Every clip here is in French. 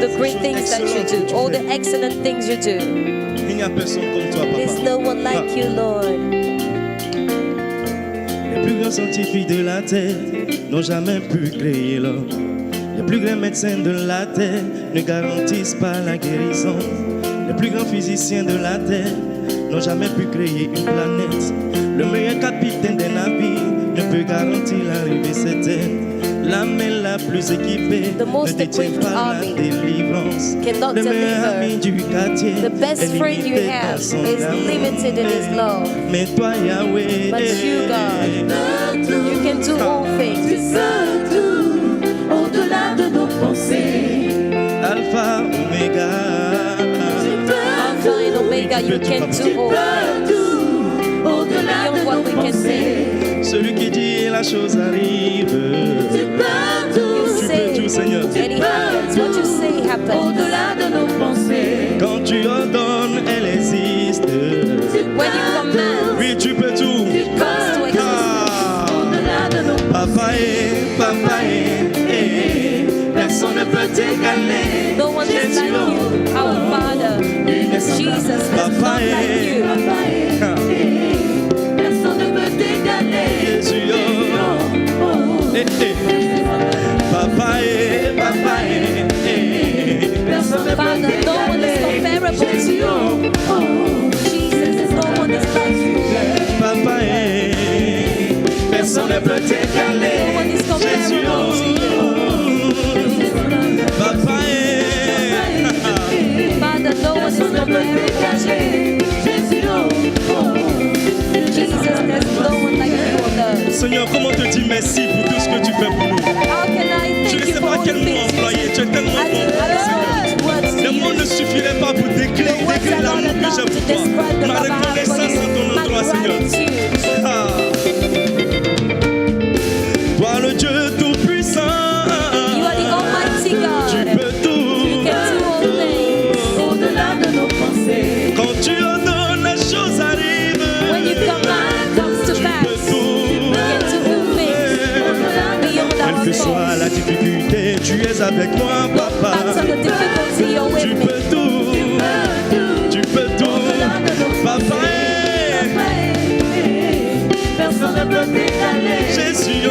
the great things that you do, all the excellent things you do. Il n'y a personne comme toi, There's papa. no one like you, Lord. Les plus grands scientifiques de la terre n'ont jamais pu créer l'homme. Les plus grands médecins de la terre ne garantissent pas la guérison. Les plus grands physiciens de la terre n'ont jamais pu créer une planète. Le meilleur capitaine des navires ne peut garantir l'arrivée certaine. L'âme la plus équipée The most ne détient equipped pas la army délivrance. cannot Le meilleur ami deliver. du quartier The best est friend you limité dans have son is amour. limited in his love. Mais toi, Yahweh, But you, God, you can do all things. Au-delà de nos pensées, Alpha, Omega. Alpha and Omega, you can do all things. au-delà de Beyond what nos we can pensées, Celui qui dit la chose arrive. tu peux tout, Tu peux tout, Seigneur. And it happens. What you say happens. au-delà de nos pensées, Quand tu ordonnes, elle existe. When you command, Oui, tu peux tout. it comes to existence. Ah, au-delà de nos papa personne ne peut t'égaler. No one is like you, our Father. Jesus, there's none like you. personne ne peut t'égaler. Jésus, oh. Papa Personne ne peut Father, no one is t'égaler. comparable to you. Jesus, no one is like you. papa personne ne peut No t'égaler. one is Jésus, comparable to you. papa Father, no one is comparable to you. Jesus, there's no one like you on earth. Seigneur, comment te dire merci pour tout ce que tu fais pour nous? How can I Je thank ne you sais for pas all quel the mot things you employer. do? Tu es tellement I bon. don't know words to Le monde ne use. suffirait pas pour décrire l'amour que j'ai pour toi. Ma reconnaissance en ton endroit, Seigneur. Ah. Toi, le Dieu tout-puissant, You are the Almighty tu God. peux tout. You can do all things. Au-delà de nos pensées, Quand tu ordonnes, la chose arrive. When you command, comes to Tu pass. peux tout. You can do all things beyond Quelle our que soit thoughts. la difficulté, tu es avec moi, No papa. matter the difficulty, you're Tu with me. peux tout. Tu peux tout. Papa, personne ne peut t'égaler. Jésus, oh.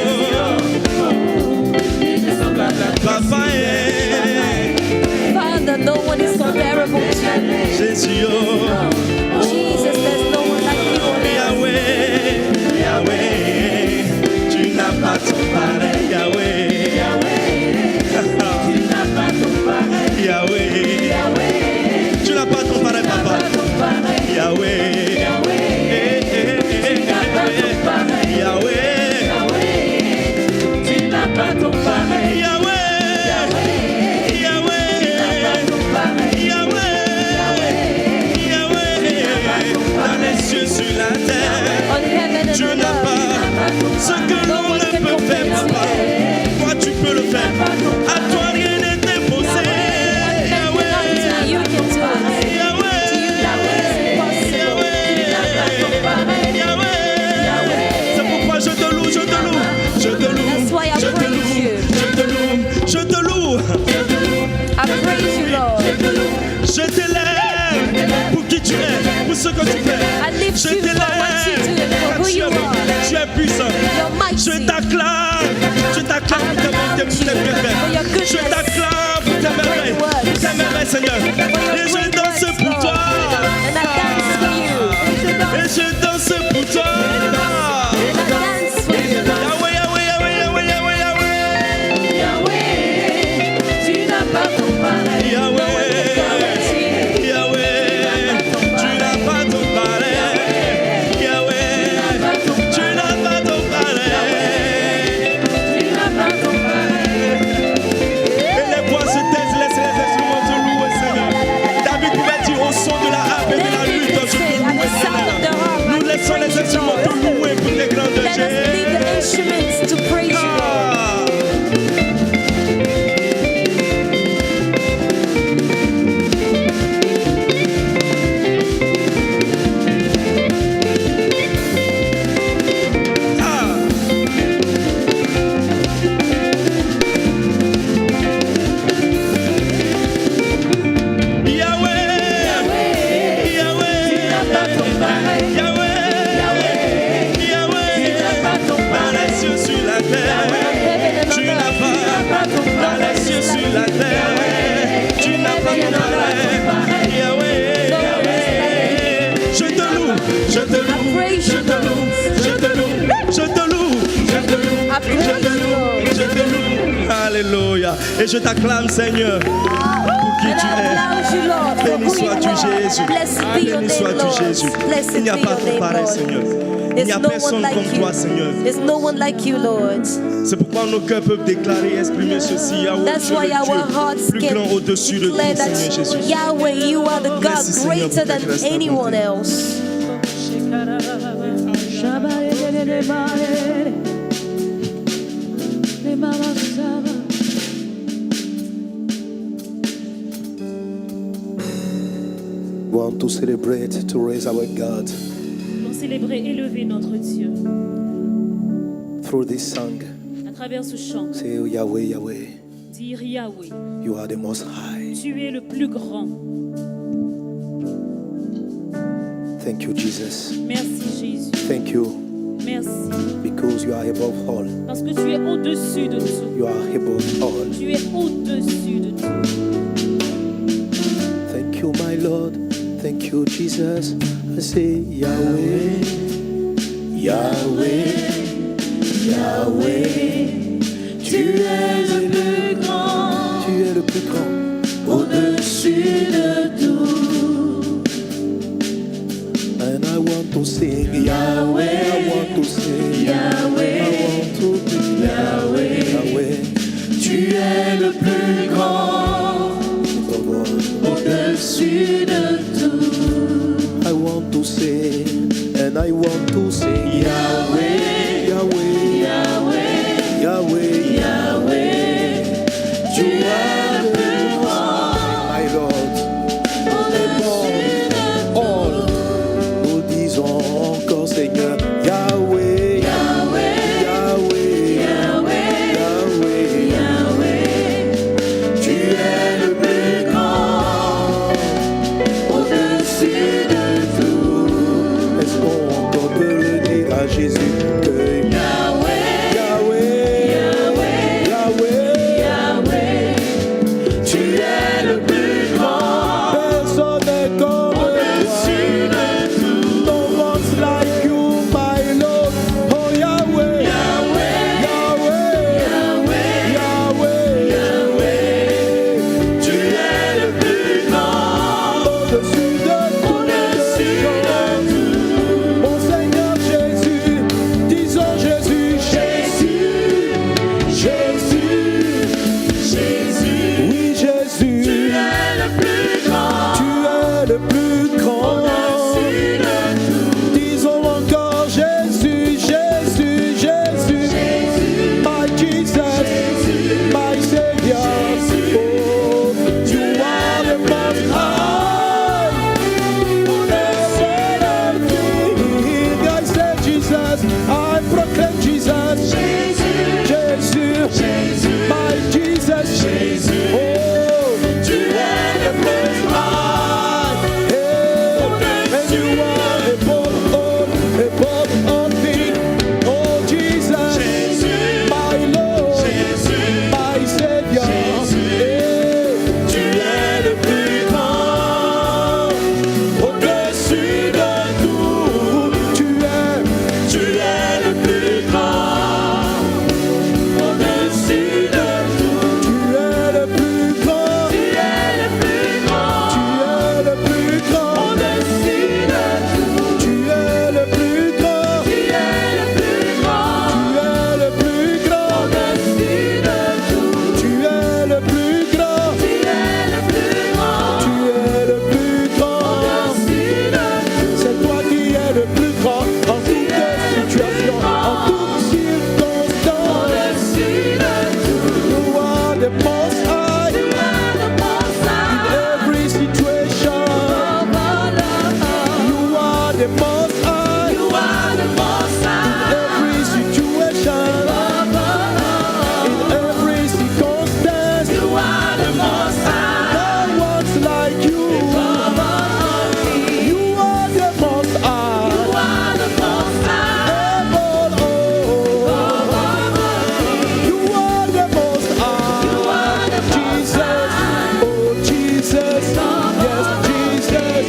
Papa, Father, no one is comparable to you. Jésus, oh. Jesus, there's no one like you on earth. Yahweh, Yahweh, tu n'as pas ton pareil, Yahweh. Tu n'as pas ton pareil, Yahweh, tu n'as pas ton pareil, papa. ton pareil, Yahweh, Yahweh, tu n'as pas ton pareil, Yahweh, Yahweh, dans les cieux, sur la terre. On heaven and Tu on n'as earth. pas ce que l'on ne peut faire, papa. Toi, tu peux le faire. À toi, rien n'est imposé. Yahweh, You can do it. Yahweh, Yahweh. C'est pourquoi je te loue, je te loue, je te loue, That's why I je te praise loue, you. je te loue, je te loue. I praise you, Lord. Je t'élève pour qui tu es, pour ce que tu fais. I lift Je you for what you do and for t'élève, who tu you es bon, are. tu es puissant. You're Je mighty. t'acclame pour tes bontés, pour tes bienfaits. Je t'acclame pour tes merveilles, Seigneur. Et je danse pour toi. And I dance for you. Et je danse pour toi. And I dance for you. Yahweh, Yahweh, Yahweh, Yahweh, Yahweh, Yahweh, tu n'as pas ton pareil, Yahweh. Yahweh, tu n'as pas ton pareil. Yahweh, tu n'as pas ton pareil. tu n'as pas ton pareil. Et les voix se taisent, laisse les instruments te louer, Seigneur. Et je t'acclame, Seigneur, pour qui tu es. Béni sois-tu, Jésus. Béni sois-tu, Jésus. Il n'y a pas de pareil, Seigneur. Il n'y a personne comme toi, Seigneur. There's no one like you, Lord. C'est pourquoi nos cœurs peuvent déclarer, exprimer ceci. Yahweh, That's tu es why le our Dieu hearts plus grand can au-dessus de tout, declare Seigneur Jésus. that Yahweh, you are the God Merci, Seigneur, greater pour ta than grâce, ta anyone bonté. else. We want to celebrate, to raise our God Pour célébrer, élever notre Dieu through this song. à travers ce chant. Say, oh, Yahweh, Yahweh, Dire Yahweh, you are the most high. tu es le plus grand. Thank you, Jesus. Merci Jésus. Thank you, Merci. because you are above all. Parce que tu es au-dessus de tout. You are above all. Tu es au-dessus de tout. Thank you, my Lord. Thank you, Jesus. I say, Yahweh, Yahweh, Yahweh. Tu es le plus grand. Tu es le plus grand. Au-dessus de tout. And I want to sing Yahweh. I want to sing Yahweh. I want to declare Yahweh. Yahweh. Tu es le plus grand. Au-dessus de tout. I want to sing, and I want to sing Yahweh, Yahweh, Yahweh, Yahweh, Yahweh. Tu es le plus grand, my Lord. All, nous disons encore Seigneur, Yahweh, Yahweh, Yahweh, Yahweh, Yahweh, Yahweh. Tu es le plus grand, au-dessus de tout. Est-ce qu'on peut le dire à Jésus que Yahweh, Yahweh, Yahweh, Yahweh, Yahweh, tu es le plus grand. Personne n'est comme toi. Au-dessus de tout. No one's like you, my Lord. Oh Yahweh, Yahweh, Yahweh, Yahweh, Yahweh, Yahweh. Tu es le plus grand. Au-dessus de tout. Au-dessus de tout. Mon Seigneur Jésus, disons Jésus, Jésus, Jésus, Jésus. Oui Jésus, tu es le plus grand. Tu es le plus grand. Au-dessus de tout. Disons encore Jésus, Jésus, Jésus, Jésus. My Jesus, my Savior. Oh, you are the most high. I said Jesus, I proclaim Jesus. Jésus, my Jesus. Oh, tu es le plus high. And you are above all things. Oh Jesus, my Lord, my Savior. Tu es le plus grand. Au-dessus de tout, tu es le plus grand. Au-dessus de tout, tu es le plus grand. Tu es le plus grand. Tu es le plus grand. Au-dessus de tout, tu es le plus grand. Tu es le plus grand. Tu es le plus grand. Au-dessus de tout, tu es le plus grand. Tu es le plus grand. Tu es le plus grand. Au-dessus de tout, c'est toi qui es le plus grand en toute situation, en toute circonstance. Au-dessus de tout, you are the most high. You are the most high. In every situation, you are the most high. You are the most high. In every situation, in every circumstance, you are the most high. No one's like you. You are the most high. You are the most high. You are the most high. You are the Jesus. Oh Jesus. Yes, Jesus.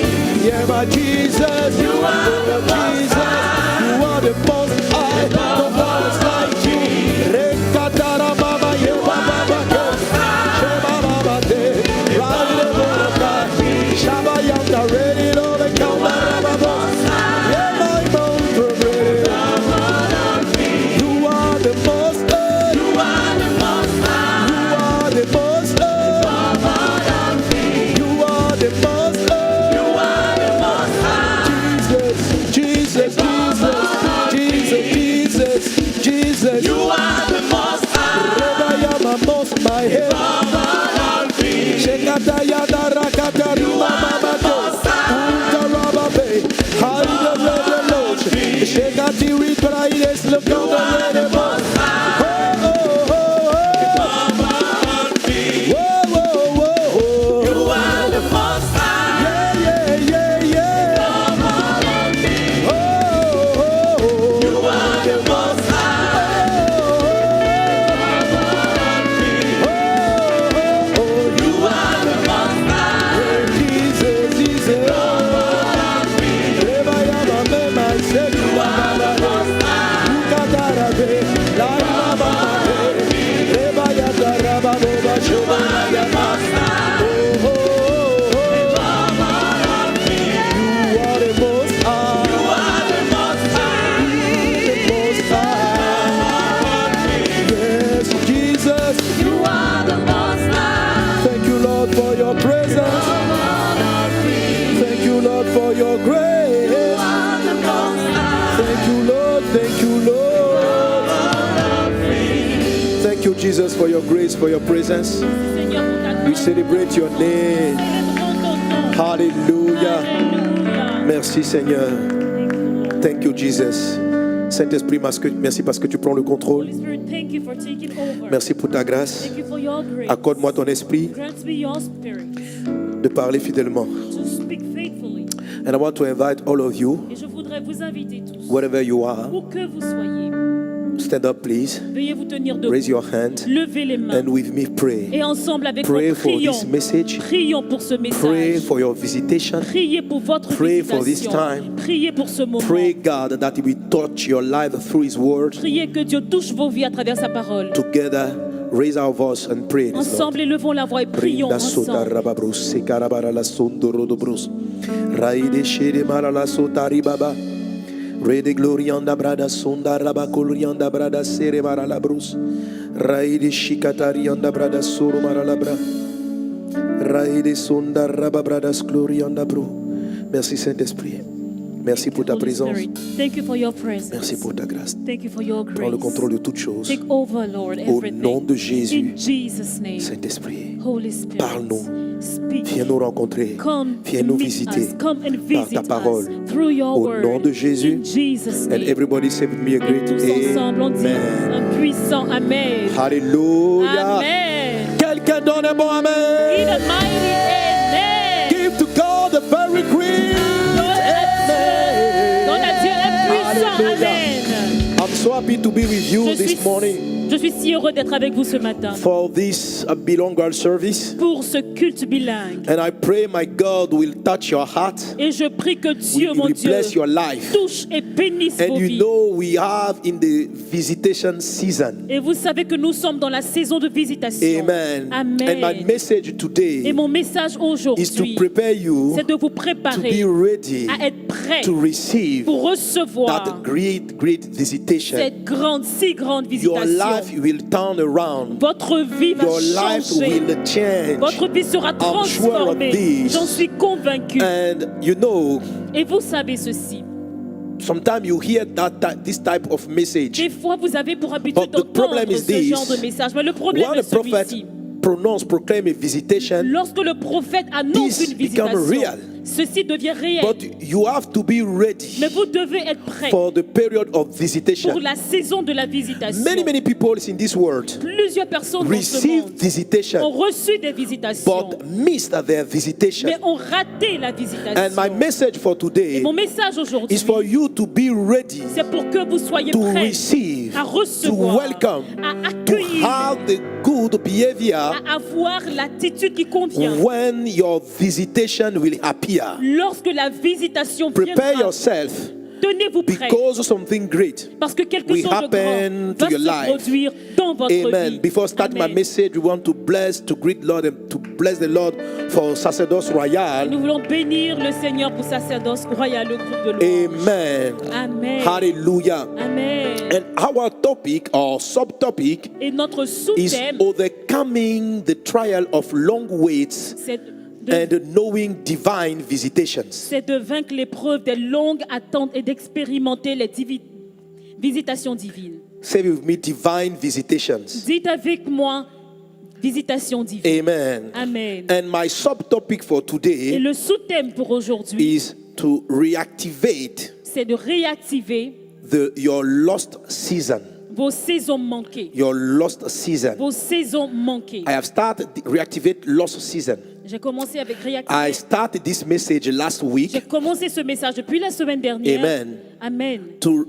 Yeah, my Jesus. You are the most high. You are the most high. No one is like you. Rekatara baba, yeah, baba, baba. Jesus, for your grace, for your presence. We celebrate your name. Hallelujah. Merci Seigneur. Thank you Jesus. Saint-Esprit, merci parce que tu prends le contrôle. Merci pour ta grâce. Accorde-moi ton esprit de parler fidèlement. And I want to invite all of you, wherever you are, stand up please. Veuillez vous tenir debout. Raise your hand. Levez les mains. And with me pray. Et ensemble avec Pray moi, for prions. this message. Prions pour ce message. Pray for your visitation. Priez pour votre Pray visitation. for this time. Priez pour ce moment. Pray God that He will touch your life through His word. Priez que Dieu touche vos vies à travers sa parole. Together, raise our voice and pray. Ensemble, élevons la voix et prions ensemble. Rede glorianda brada sonda raba colorianda brada sere mara la brus. Raide shikatarianda brada soro mara la bra. Raide sonda raba brada glorianda bro. Merci Saint-Esprit. Merci pour ta présence. Thank you for your presence. Merci pour ta grâce. Thank you for your grace. Prends le contrôle de toutes choses. Take over, Lord, Au everything. nom de Jésus. In Jesus' name. Saint-Esprit, Holy Spirit. parle-nous. Speak. Viens nous rencontrer. Come Viens nous meet visiter us. Come and par visit ta parole. us through your Au word. nom de Jésus. In Jesus' name. And everybody say with me a great Tous ensemble, on dit Amen. un puissant Amen. Alléluia. Amen. Quelqu'un donne un bon In Amen. a mighty Amen. Give to God a very great Amen. Donne à Dieu un puissant Hallelujah. Amen. I'm so happy to be with you this morning Je suis si heureux d'être avec vous ce matin for this bilingual service. pour ce culte bilingue. And I pray my God will touch your heart. Et je prie que Dieu, Will mon Dieu, bless your life. touche et bénisse vos And you vies. know we have in the visitation season. Et vous savez que nous sommes dans la saison de visitation. Amen. Amen. And my message Et today mon message is to aujourd'hui, prepare you c'est de vous to préparer be ready à être prêt to receive pour recevoir that great visitation. cette grande, si grande Your visitation. life will turn around. Votre vie va Your life changer. will change. Votre vie sera I'm sure of transformée. this. J'en suis convaincu. And you know, Et vous savez ceci. sometimes you hear this type of message. Des fois, vous avez pour habitude But the problem d'entendre is ce this. genre de message. Mais le problème When est a prophet celui-ci. proclaim a visitation, Lorsque le prophète annonce This une become visitation, real. ceci devient réel. but you have to be ready Mais vous devez être prêt for the period of visitation. pour la saison de la visitation. Many people in this world Plusieurs personnes dans ce receive monde ont visitation reçu des visitations, but missed their visitation. mais ont raté la visitation. And my message for Et today mon message aujourd'hui, is for you to be ready c'est pour que vous soyez to prêts receive, à to recevoir, welcome, à to accueillir, have the good behavior à avoir l'attitude qui convient. when your visitation will appear. Lorsque la visitation Prepare viendra, yourself tenez-vous prêts, because something great. parce que quelque will chose de happen grand to va your se life. produire dans votre Amen. vie. Before starting my Amen. message, we want to greet Lord and to bless the Lord for Sacerdoce Royal. Nous voulons bénir le Seigneur pour sacerdoce royal, le groupe de louange. Amen. Amen. Hallelujah. Amen. And our topic or subtopic Et notre is sous-thème, overcoming the trial of long waits c'est and knowing divine visitations. c'est de vaincre l'épreuve des longues attentes et d'expérimenter les visitations divines. Say with me, divine visitations. Dites avec moi, Visitation divine. Amen. Amen. And my subtopic for Et today le sous-thème pour aujourd'hui, is to reactivate c'est de réactiver your lost season. vos saisons manquées. Your lost season. Vos saisons manquées. I have started reactivate lost season. J'ai commencé avec I réactiver. started this message last week. J'ai commencé ce message depuis la semaine dernière. Amen. Amen. To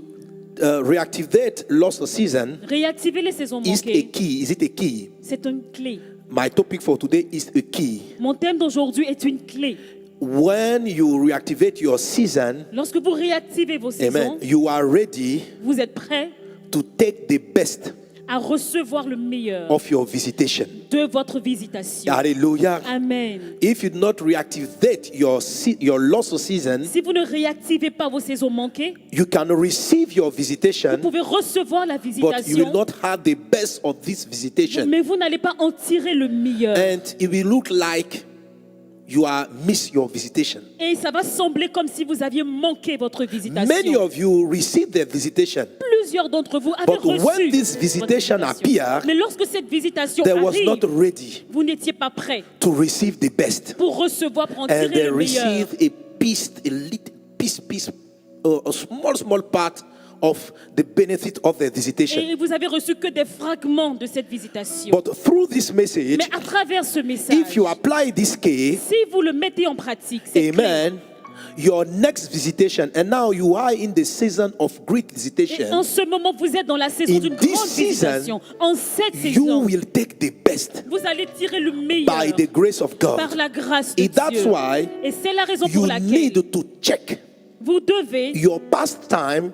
reactivate lost season Réactiver les saisons is a manquées, key. Is it a key? c'est une clé. My topic for today is a key. Mon thème d'aujourd'hui est une clé. When you reactivate your season, Lorsque vous réactivez vos saisons, amen, you are ready vous êtes prêts to take the best à recevoir le meilleur of your visitation. de votre visitation. Hallelujah. Amen. If you do not reactivate your lost season, Si vous ne réactivez pas vos saisons manquées, you can receive your vous visitation, pouvez recevoir la but you will visitation, not have the best of this visitation. mais vous n'allez pas en tirer le meilleur. And it will look like you are miss your visitation. Et ça va sembler comme si vous aviez manqué votre Many visitation. of you received their visitation, Plusieurs d'entre vous avaient but reçu when this votre visitation appeared, Mais lorsque cette visitation they was arrive, not ready vous n'étiez pas prêt to receive the best. pour recevoir, pour en And tirer they le meilleur. receive a small part of the benefit of their visitation. Et vous avez reçu que des fragments de cette visitation. But through this message, Mais à travers ce message, if you apply this key, si vous le mettez en pratique, cette clé, amen, your next visitation, and now you are in the season of great et en visitation, ce moment, vous êtes dans la saison In d'une this grande season, visitation. En cette you saison, will take the best vous allez tirer le meilleur by the grace of par God. la grâce de And that's Dieu. why Et c'est la raison you pour laquelle need to check vous devez your past time,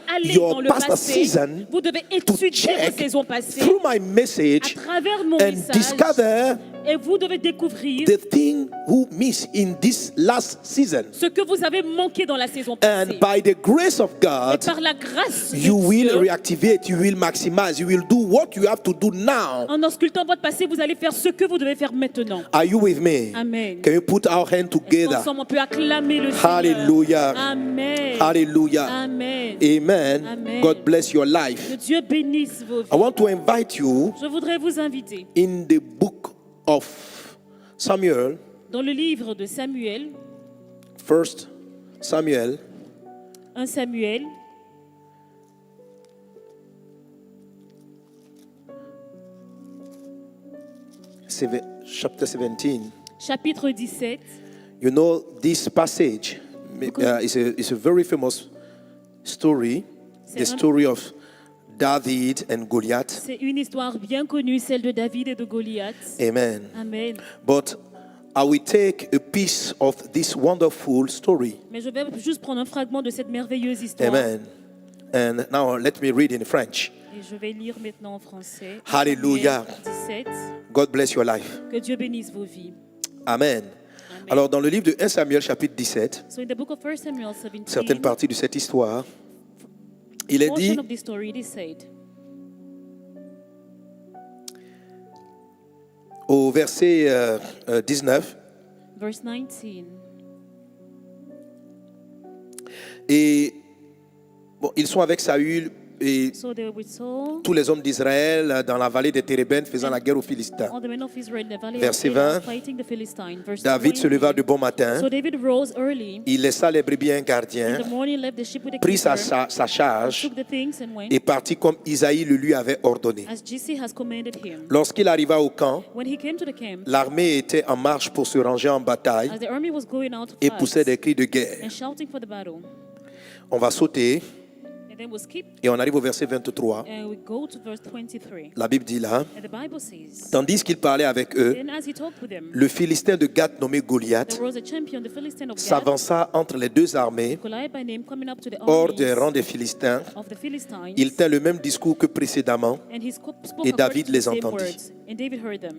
aller your dans le past passé, season, vous devez to étudier check vos saisons passées through my à message travers mon and message, discover et vous devez découvrir the thing who miss in this last season. ce que vous avez manqué dans la saison And passée. by the grace of Et God, par la grâce you de will Dieu, reactivate, you will maximize, you will do what you have to do now. en auscultant votre passé, vous allez faire ce que vous devez faire maintenant. Are you with me? Amen. Can we put our hands together? Ensemble, on peut acclamer le Seigneur. Hallelujah. Amen. Hallelujah. Amen. Amen. Amen. God bless your Que life. Dieu bénisse vos vies. I want to invite you Je voudrais vous inviter in the book of Samuel, dans le livre de Samuel, 1 Samuel, 1 Samuel, chapter 17. chapitre 17. You know, this passage is a very famous story, the story of David and Goliath. C'est une histoire bien connue, celle de David et de Goliath. Amen. Amen. But I will take a piece of this wonderful story. Mais je vais juste prendre un fragment de cette merveilleuse histoire. Amen. And now let me read in French. Et je vais lire maintenant en français. Hallelujah. Samuel 17. God bless your life. Que Dieu bénisse vos vies. Amen. Alors dans le livre de 1 Samuel chapitre 17, So in the book of 1 Samuel 17, certaines parties de cette histoire, il est dit, portion of this story, it is said, au verset 19, verse 19. et bon, ils sont avec Saül et So they were with Saul, tous les hommes d'Israël dans la vallée des Térébènes faisant la guerre aux Philistins. all the men of Israel in the valley Verset of Elah 20. fighting the Philistine. Verse David se 20. leva de bon matin, So David rose early il laissa les brebis à un in gardien, the morning, left the ship with the prit keeper, sa charge took the things and went et partit comme Isaïe le lui avait ordonné. as JC has commanded him. Lorsqu'il arriva au camp, When he came to the camp, l'armée était en marche pour se ranger en bataille as the army was going out to et fight poussait des cris de guerre. and shouting for the battle, On va sauter and then we skip et on arrive au verset 23. and we go to verse 23. La Bible dit là, And the Bible says, tandis qu'il parlait avec eux, then as he talked with them, le Philistin de Gath nommé Goliath there was a champion, the Philistine of Gath, s'avança entre les deux armées Goliath by name, coming up to the hors des armies rangs des Philistins. of the Philistines. Il tint le même discours que précédemment. And he spoke Et according David to the les same entendit. words, and David heard them.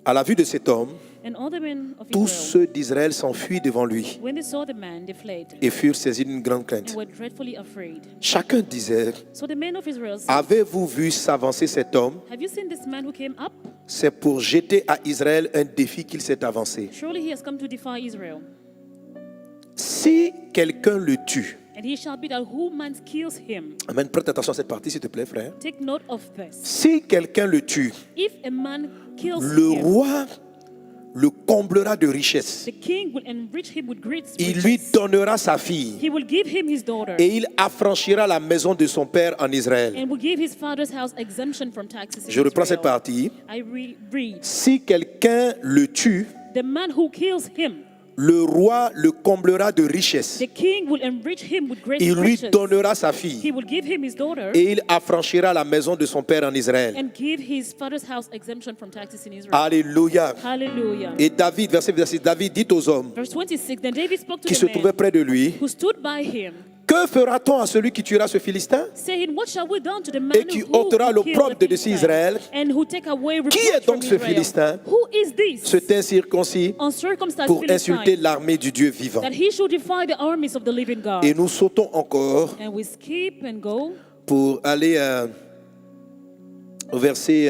À la vue de cet homme, And all the men of tous Israel, ceux d'Israël s'enfuient devant lui when they saw the man, they fled et furent saisis d'une grande and crainte. were dreadfully afraid. Chacun disait, So the men of Israel said, avez-vous vu s'avancer cet homme? have you seen this man who came up? C'est pour jeter à Israël un défi qu'il s'est avancé. Surely he has come to defy Israel. Si quelqu'un le tue, And he shall be that who man kills him. Amen. Prête attention à cette partie, s'il te plaît, frère. Take note of this. Si quelqu'un le tue, If a man kills le him, roi le comblera de richesses. the king will enrich him with great Il lui riches. donnera sa fille He will give him his daughter et il affranchira la maison de son père en Israël. and will give his father's house exemption from taxes. Je in reprends cette Israel. partie. I read. Si quelqu'un le tue, The man who kills him, le roi le comblera de richesses. the king will enrich him with great Il lui riches. donnera sa He fille will give him his daughter et il affranchira la maison de son père en Israël. and give his father's house exemption from taxes in Israel. Alléluia. Hallelujah. Et David, verset 26, David dit aux hommes Verse 26, then David spoke to qui se the trouvaient man près de lui, who stood by him, que fera-t-on à celui qui tuera ce Philistin saying, what shall we do to the man et qui who ôtera will kill l'opprobre the de dessus Philistine Israël? and who take away Qui est reproach from donc ce Israel? Philistin? Who is this Cet incirconcis uncircumcised pour Philistine insulter l'armée du Dieu vivant. that he should defy the armies of the living God? Et nous sautons encore And we skip and go pour aller au verset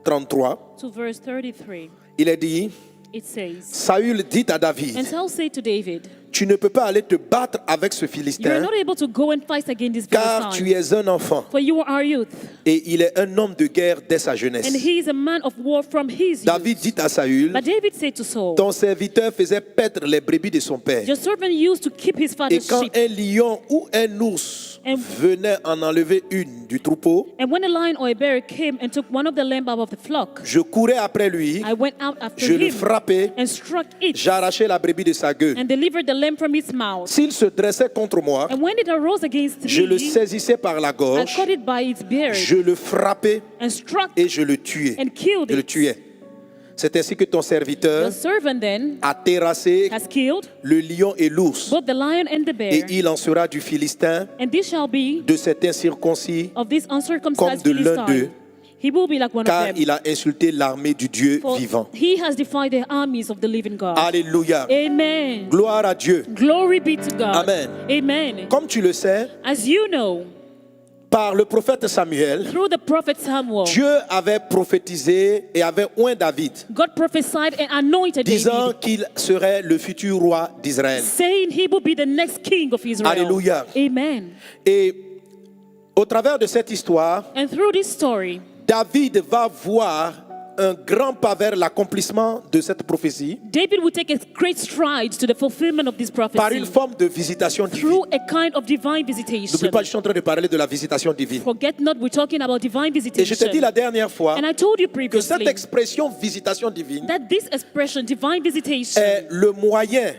33. to verse 33. Il est dit, It says, Saül dit à and David, Saul said to David, tu ne peux pas aller te battre avec ce you are Philistin not able to go and fight against this car tu Philistine, es un enfant for you are youth, et il est un homme de guerre dès sa and jeunesse. he is a man of war from his David youth. dit à Saül, But David said to Saul, ton serviteur faisait paître les brebis de son père. your servant used to keep his Et father's quand sheep. un lion ou un ours venait en enlever une du troupeau, And when a lion or a bear came and took one of the lamb out of the flock, je courais après lui, I went out after je le him frappais, and struck it j'arrachais la brebis de sa gueule. and delivered the lamb from its mouth. S'il se dressait contre moi, And when it arose against je le me, saisissais par la I gorge, caught it by its beard je le frappais and struck et je le tuais. and killed Je le it. tuais. C'est ainsi que ton serviteur The servant then a terrassé has killed le lion et l'ours, both the lion and the et bear, il en sera du Philistin, and this shall be de cet incirconcis, of this comme uncircumcised de l'un d'eux, Philistine. He will be like one of car them. il a insulté l'armée du Dieu For vivant. he has defied the armies of the living God. Alléluia. Amen. Gloire à Dieu. Glory be to God. Amen. Amen. Comme tu le sais, As you know, par le prophète Samuel, through the prophet Samuel, Dieu avait prophétisé et avait oint David, God prophesied and anointed disant David, qu'il serait le futur roi d'Israël. saying he will be the next king of Israel. Alléluia. Amen. Et au travers de cette histoire, And through this story, David va voir un grand pas vers l'accomplissement de cette prophétie David will take a great stride to the fulfillment of this par prophecy une forme de visitation divine. through a kind of divine visitation. N'oublie pas, je suis en train de parler de la visitation divine. Forget not, we're talking about divine Et je visitation. t'ai dit la dernière fois And I told you que cette previously expression visitation divine that this expression, divine visitation, est le moyen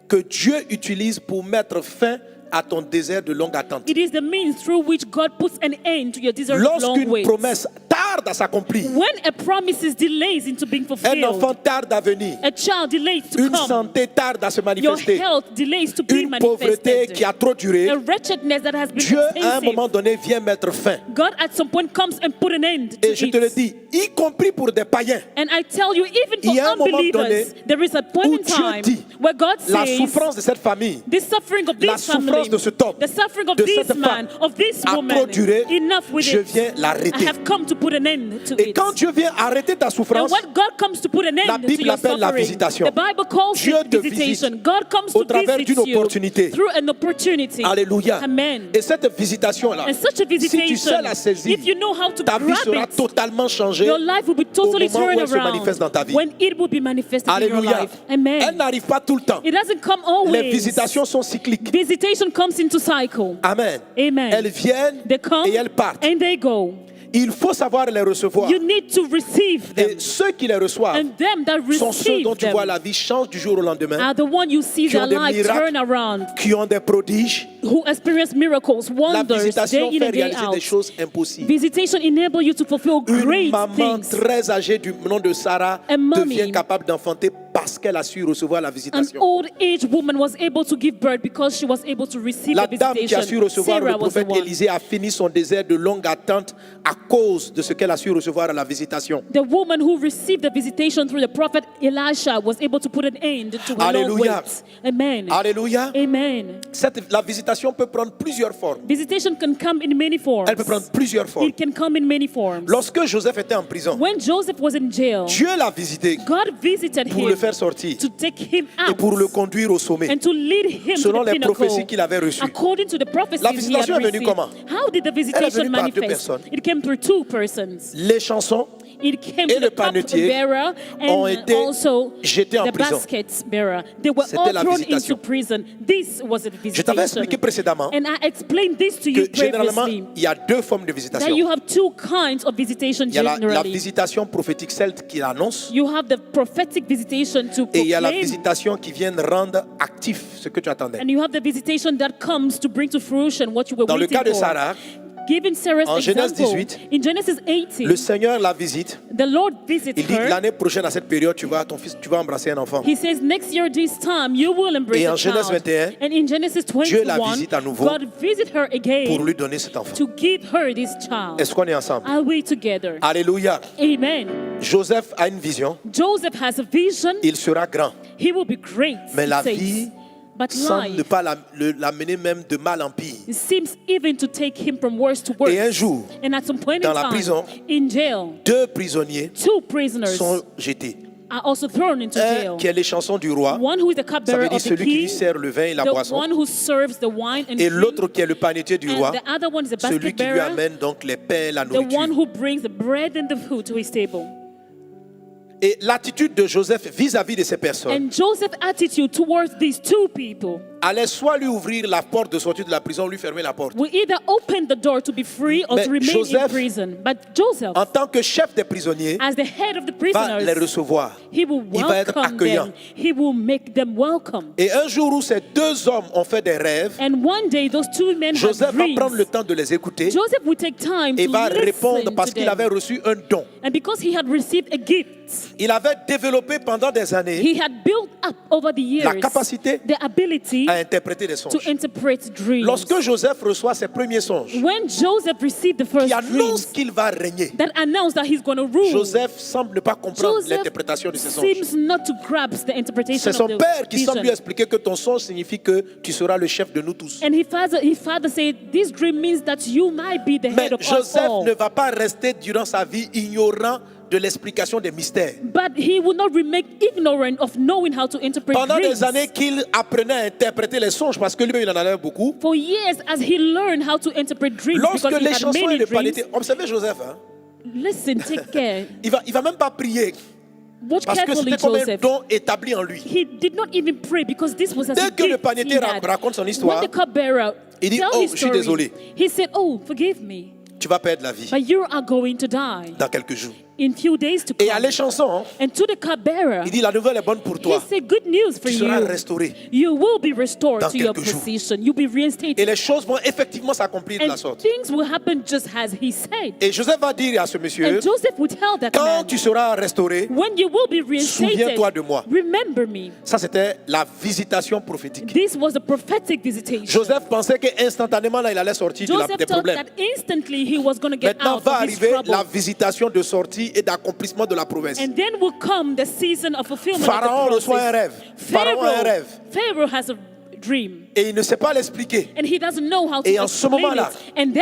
que Dieu utilise pour mettre fin à ton désert de longue attente. it is the means through which God puts an end to your desert of long Lorsqu'une wait. promesse tarde à s'accomplir, When a promise is delays into being un fulfilled, enfant tarde à venir, a child delays to une come, santé tarde à se your manifester, health delays to be une pauvreté qui manifested, a trop duré, a wretchedness that has been Dieu à un extensive, moment donné vient mettre fin. God at some point comes and put an end to Et je te le it. dis, y compris pour des païens, And I tell you, even Il y a un for moment unbelievers, donné there is a point où in Dieu time dit, where God la says, souffrance de cette famille, this suffering of la this family, souffrance de cet homme, the suffering of de this cette man, femme of this a woman, trop duré, enough with je it. viens I l'arrêter. have come to put an end to Et it. quand Dieu vient arrêter ta And souffrance, when God comes to put an La end to Bible your l'appelle la suffering, visitation. the Bible calls Dieu it te visitation. visite God comes au to travers visit d'une you opportunité. through an opportunity. Alléluia. Amen. Et cette visitation-là, And such a si tu visitation, sais la saisir, if you know how to ta vie grab sera it, totalement changée your life will be totally au moment où turned elle se manifeste dans ta around vie. when it will be manifested in your Alléluia. life. Amen. Elle n'arrive pas tout le temps. It doesn't come Les always. visitations sont cycliques. Visitation comes into cycle. Amen. Amen. Elles viennent They come et elles partent. and they go. Il faut savoir les recevoir. You need to receive them. Et ceux qui les reçoivent And them that sont ceux receive dont tu them vois la vie change du jour au lendemain, are the one you see qui ont their des life miracles, turn around, qui ont des prodiges. who experience miracles, La wonders, visitation day in fait and day réaliser des out. choses impossibles. Visitation enable you to fulfill Une great maman things. très âgée du nom de Sarah A mommy, devient capable d'enfanter parce qu'elle a su recevoir la An visitation. old age woman was able to give birth because she was able to receive La the dame qui a su visitation. recevoir Sarah le was the prophète one. Élisée a fini son désert de longue attente à cause de ce qu'elle a su recevoir à la visitation. The woman who received the visitation through the prophet Elisha was able to put an end to her long Alléluia. wait. Amen. Alléluia. Amen. La visitation peut prendre plusieurs formes. Visitation can come in many forms. Elle peut prendre plusieurs formes. It can come in many forms. Lorsque Joseph était en prison, When Joseph was in jail, Dieu l'a visité God visited pour le him faire sortir to take him et out pour le conduire au sommet, and to lead him selon to the les prophéties pinnacle. qu'il avait reçues. According to the prophecies La he visitation had est venue received. comment? How did the venue visitation par deux manifest? personnes. It came through two persons. Les chansons It came et to le the panetier cupbearer ont and été also jetés en the prison. basket bearer. They were C'était all la thrown visitation. into prison. This was the Je t'avais visitation. expliqué précédemment And I explained this to you que généralement, previously. il y a deux formes de That visitation. you have two kinds of visitation Il y a la generally. visitation prophétique, celle qui annonce, You have the prophetic visitation to et il y a la proclaim, visitation qui vient rendre actif ce que tu attendais. and you have the visitation that comes to bring to fruition what you were Dans le waiting cas de for. Sarah, Given Sarah's en Genèse example, 18, in Genesis 18, le Seigneur la visite. the Lord visits Il dit her. l'année prochaine à cette période, tu vas embrasser un enfant. He says, next year this time you will embrace Et a en Genèse child. 21, And in Genesis Dieu la 21, visite à nouveau God visit her again pour lui donner cet enfant. to give her this child. Est-ce qu'on est ensemble? Are we together? Alléluia. Amen. Joseph a une vision. Joseph has a vision. Il sera grand. He will be great, Mais it la says. vie But semble ne life pas l'amener même de mal en pire. it seems even to take him from worse to worse. Et un jour, And at some point dans in la time, prison, in jail, 2 prisonniers two prisoners sont jetés. are also thrown into Un jail. qui est les chansons du roi, One who is the ça cupbearer veut dire of the celui qui lui king, sert le vin et la the boisson. one who serves the wine and Et drink, l'autre qui est le panetier du and roi, the other one is the celui basket qui lui bearer, amène donc les pains et la the one nourriture. who brings the bread and the food to his table. Et l'attitude de Joseph vis-à-vis de ces personnes And Joseph's attitude towards these two people allait soit lui ouvrir la porte de sortie de la prison, lui fermer la porte. will either open the door to be free or Mais to remain in Joseph, prison. But Joseph, En tant que chef des prisonniers, as the head of the va les prisoners, recevoir. he will Il va être welcome accueillant. them. He will make them welcome. Et un jour où ces deux hommes ont fait des rêves, And one day those two men Joseph had va dreams. prendre le temps de les écouter Joseph will take time et to va listen répondre parce to qu'il them. avait reçu un don. And because he had received a gift, Il avait développé pendant des années he had built up over the years la capacité the ability à interpréter des to songes. interpret dreams. Lorsque Joseph reçoit ses premiers songes, When Joseph received the first qui annonce dreams qu'il va régner, that announced that he's going to rule, Joseph semble ne pas comprendre Joseph l'interprétation de ces songes. seems not to grasp the interpretation C'est son of the père qui semble lui vision. expliquer que ton songe signifie que tu seras le chef de nous tous. And his father said, this dream means that you might be the Mais head of us Joseph all. ne va pas rester durant sa vie ignorant de l'explication des mystères. But he will not remain ignorant of knowing how to interpret Pendant dreams. des années qu'il apprenait à interpréter les songes, parce que lui-même il en avait beaucoup, For years, as he learned how to interpret dreams, lorsque because he les had chansons et many les dreams. panétés, observez Joseph, hein, Listen, take care. il va même pas prier, Watch parce que carefully, c'était comme un Joseph. don établi en lui. He did not even pray because this was a Dès que le gift panété he had. raconte son When histoire, the cupbearer il dit, tell oh, his je suis story, désolé. he said, "Oh, forgive me, tu vas perdre la vie but you are going to die dans quelques jours. in few days to Et à come." les chansons, And to the cupbearer, il dit la nouvelle est bonne pour he toi. said, "Good news for Tu seras you. restauré. You will be restored Dans to your quelques jours. position. You'll be Et reinstated, les choses vont effectivement s'accomplir de la and sorte. things will happen just as he said." Et Joseph va dire à ce monsieur, And Joseph would tell that quand man, tu seras restauré, "When you will be reinstated, souviens-toi de moi. remember me." Ça c'était la visitation prophétique. This was a prophetic visitation. Joseph pensait qu'instantanément là il allait sortir Joseph des thought problèmes. that instantly he was going to get Maintenant out va of his arriver trouble. la visitation de sortie et d'accomplissement de la promesse. And then will come the season of fulfillment Pharaon of the reçoit un rêve. Pharaon a un rêve. Pharaoh has a dream, Et il ne sait pas l'expliquer. and he doesn't know how to Et en ce explain moment-là, it. And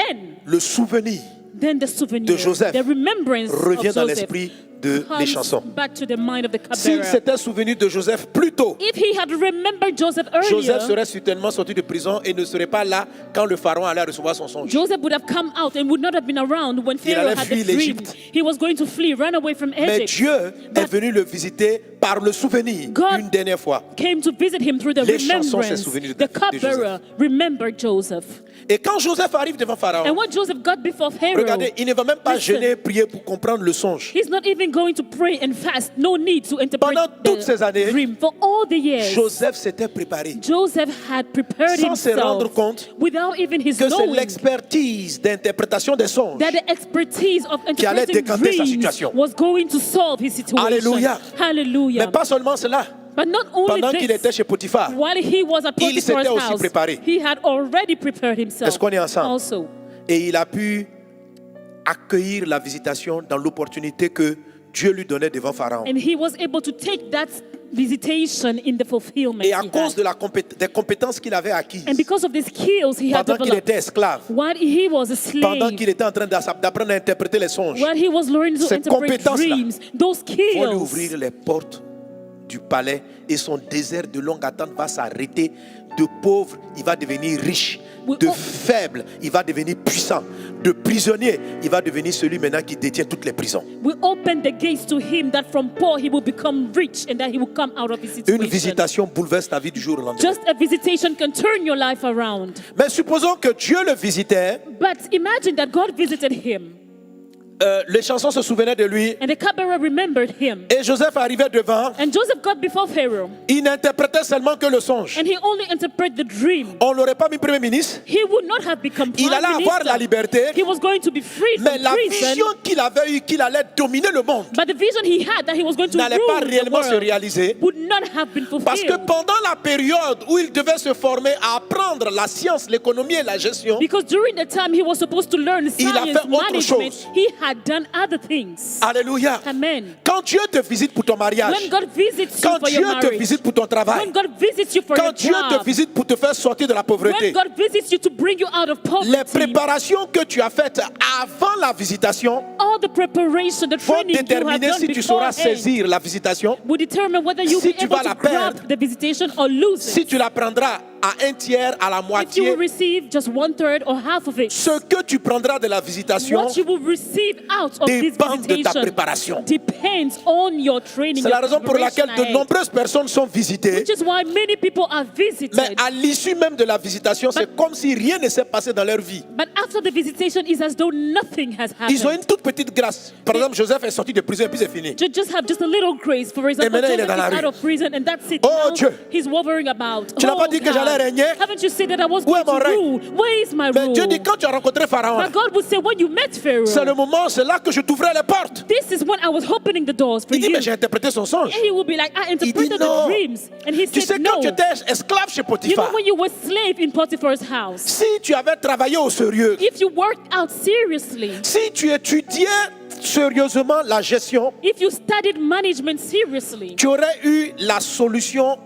Le souvenir then the souvenir, de Joseph the remembrance revient of dans Joseph l'esprit de les comes chansons. back to the mind of the S'il cupbearer. s'était souvenu de Joseph plus tôt, If he had remembered Joseph earlier, Joseph serait certainement sorti de prison et ne serait pas là quand le pharaon allait recevoir son songe. Joseph would have come out and would not have been around when Pharaoh allait had fuir the dream. l'Égypte. He was going to flee, run away from Mais Egypt. Dieu est venu le visiter par le souvenir God une dernière fois. Came to visit him through the Les chansons, c'est remembrance. souvenir The de cupbearer remembered Joseph. Et quand Joseph arrive devant And Pharaon, when Joseph got before Pharaoh, regardez, il ne va même pas Listen. gêner et prier pour comprendre le songe. he's not even going to pray and fast. No need to interpret Pendant toutes ces années, the dream. For all the years, Joseph s'était préparé. Joseph had prepared Sans se rendre himself compte without even his que c'est knowing l'expertise d'interprétation des songes that the expertise of qui allait interpreting décanter sa dreams situation. was going to solve his situation. Alléluia. Hallelujah. Mais pas seulement cela. But not only Pendant qu'il this, était chez Potiphar, while he was at il s'était Potiphar's aussi house, préparé. he had already prepared himself. Est-ce qu'on est ensemble? Also. et il a pu accueillir la visitation dans l'opportunité que Dieu lui donnait devant Pharaon. And he was able to take that visitation in the fulfillment. Et à he cause had. de des compétences qu'il avait acquises, And because of the skills he had pendant qu'il developed, était esclave, while he was a pendant slave, qu'il était en train d'apprendre à interpréter les songes, while he was learning to ces interpret compétences-là dreams, those vont lui skills ouvrir les portes du palais et son désert de longue attente va s'arrêter. De pauvre, il va devenir riche. De faible, il va devenir puissant. De prisonnier, il va devenir celui maintenant qui détient toutes les prisons. We open the gates to him that from poor he will become rich and that he will come out of his situation. Une visitation bouleverse ta vie du jour au lendemain. Just a visitation can turn your life around. Mais supposons que Dieu le visitait. But imagine that God visited him. Les chansons se souvenaient de lui. And the cupbearer remembered him. Et Joseph arrivait devant. And Joseph got before Pharaoh. Il n'interprétait seulement que le songe. And he only interpreted the dream. On ne l'aurait pas mis premier ministre. He would not have become prime Il allait minister. avoir la liberté. He was going to be free Mais from la prison. vision qu'il avait eue, qu'il allait dominer le monde, But the vision he had that he was going to n'allait pas rule the réellement se world réaliser. would not have been Parce que fulfilled. pendant la période où il devait se former à apprendre la science, l'économie et la gestion, Because during the time he was supposed to learn Il a science fait autre management, chose. he had done other things. alléluia. Amen. Quand Dieu te visite pour ton mariage, When God visits you quand for Dieu your te marriage, visite pour ton travail, when God visits you for quand your Dieu te job, visite pour te faire sortir de la when pauvreté, God visits you to bring you out of les poverty, préparations que tu as faites avant la visitation all the preparation, the vont training you have déterminer done si tu sauras beforehand saisir la visitation, will determine whether you'll Si be tu able vas to la grab perdre, the visitation or lose si it. tu la prendras à un tiers, à la If you moitié, will receive just 1/3 or half of it, ce que tu prendras de la visitation what you will receive out of this dépend de ta visitation préparation. depends on your training. C'est your la raison pour laquelle preparation de ahead. nombreuses personnes sont visitées, Which is why many people are visited. mais à l'issue même de la visitation, c'est comme si rien ne s'est passé dans leur vie. But after the visitation, it's as though nothing has Ils ont happened. une toute petite grâce. Par exemple, Joseph est sorti de prison et puis c'est fini. To just have just a little grace. For example, maintenant, il est Joseph dans la is rue. out of prison and that's it. Oh, Now Dieu. he's wandering about. Tu n'as pas dit que j'allais régner? Haven't you said that I was Où est going mon to règne? rule? Where is my Mais rule? Dieu dit quand tu as rencontré Pharaon, But God would say, when you met Pharaoh, c'est le moment, c'est là que je t'ouvrais les portes. this is when I was opening the doors for Il dit you. mais j'ai interprété son songe. And he will be like, I interpreted non. the dreams. And he Tu sais said, quand no. tu étais esclave chez You know Potiphar, when you were slave in Potiphar's house, si tu avais travaillé au sérieux, if you worked out seriously, si tu étudiais sérieusement la gestion, if you studied management seriously, tu aurais eu la solution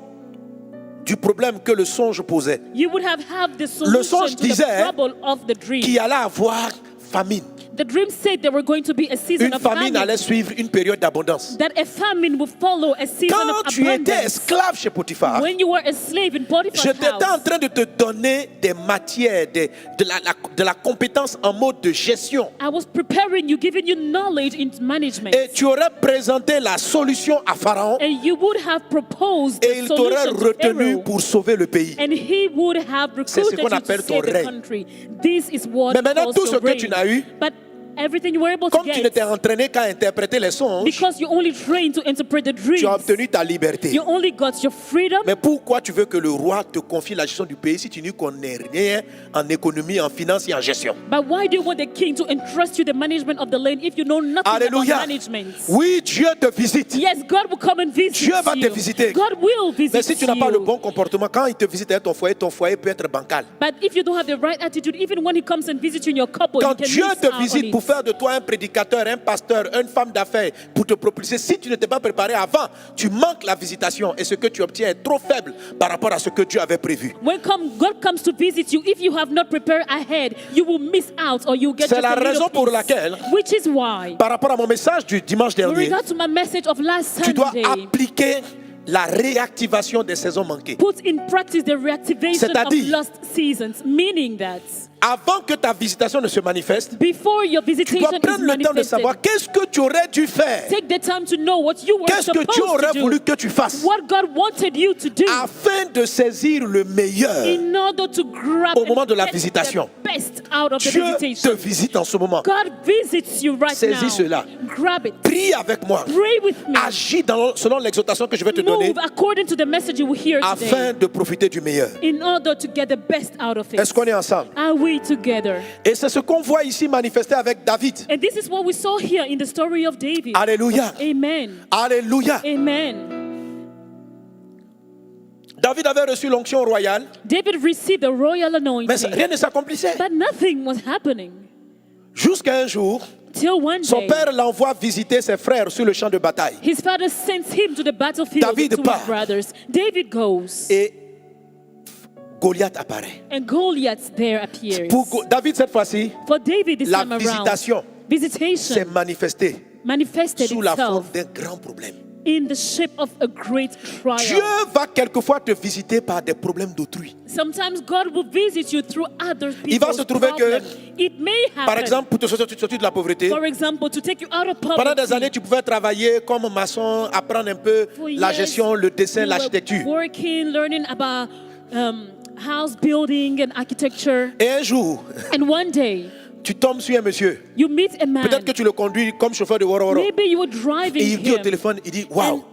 du problème que le songe posait, you would have the solution songe to the disait trouble of the dream. qu'il allait avoir famine. The dream said there were going to be a season Une of famine allait famine, suivre une période d'abondance. that a famine would follow a season Quand of tu étais abundance. esclave chez Potiphar, When you were a slave in Potiphar's je t'étais en house, train de te donner des matières, de la compétence en mode de gestion. I was preparing you, giving you knowledge in management. Et tu aurais présenté la solution à Pharaon And you would have proposed et the il t'aurait solution to retenu Pharaoh. pour sauver le pays. And he would have C'est ce recruited qu'on you appelle to ton save the règne. country. This is what Mais maintenant, calls tout ce your que tu reign. n'as eu, But everything you were able to comme tu get, n'étais entraîné qu'à interpréter les songes, because you only trained to interpret the tu as dreams, obtenu ta liberté. you only got your freedom. Mais pourquoi tu veux que le roi te confie la gestion du pays si tu n'y connais rien en économie, en finance et en gestion? But why do you want the king to entrust you the management of the land if you know nothing Alléluia. about management? Oui, Dieu te visite. Yes, God will come and visit Dieu va te you. visiter. God will visit Mais si tu n'as pas le you. bon comportement, quand il te visite avec ton foyer peut être bancal. But if you don't have the right attitude, even when he comes and visits you in your couple, Quand you can Dieu miss te out on visite it. pour faire de toi un prédicateur, un pasteur, une femme d'affaires, pour te propulser, si tu n'étais pas préparé avant, tu manques la visitation et ce que tu obtiens est trop faible par rapport à ce que Dieu avait prévu. God comes to visit you, if you have not prepared ahead, you will miss out or you get C'est just la a little raison pour piece. laquelle, Which is why, par rapport à mon message du dimanche with dernier, regard to my message of last tu dois Sunday, appliquer la réactivation des saisons manquées. put in practice the reactivation of C'est-à-dire, lost seasons, meaning that Avant que ta visitation ne se manifeste, before your tu visitation dois is prendre le temps de manifested, savoir qu'est-ce que tu aurais dû faire. take the time to know what you were Qu'est-ce que Dieu supposed aurait to voulu do, que tu fasses what God wanted you to do, afin de saisir le meilleur. in order to grab Au moment de la and get visitation. the best out of the Dieu te visitation. visite en ce moment. God visits you right Saisis now. cela. Grab it. Prie avec moi. Pray with me. Agis selon l'exhortation que je vais te donner Move according to the message you will hear afin today, de profiter du meilleur. in order to get the best out of it. Est-ce qu'on est ensemble? Are we together? Et c'est ce qu'on voit ici manifester avec David. And this is what we saw here in the story of David. Alléluia. Amen. Alléluia. Amen. David avait reçu l'onction royale, David received the royal mais anointing, rien ne s'accomplissait. but nothing was happening. Jusqu'à un jour, Till one son day, père l'envoie visiter ses frères sur le champ de bataille. his father sends him to the battlefield David to part. his brothers. David goes, Et Goliath apparaît. and Goliath there appears. Pour David, cette fois-ci, For David la this time around, visitation s'est visitation manifestée manifested sous la forme itself d'un grand problème. in the shape of a great Dieu trial. va quelquefois te visiter par des problèmes d'autrui. Sometimes God will visit you through other Il va se people's trouver que, problems. It may Par happen, exemple, pour te sortir de la pauvreté, for example, to take you out of pendant des années, poverty. tu pouvais travailler comme maçon, apprendre un peu For la years, gestion, le dessin, you were l'architecture. working, learning about house building and architecture. Et un jour, And one day, tu tombes sur un monsieur. you meet a man. Peut-être que tu le conduis comme chauffeur de Woro Woro. Maybe you were Et driving il dit au him. téléphone, il dit, waouh,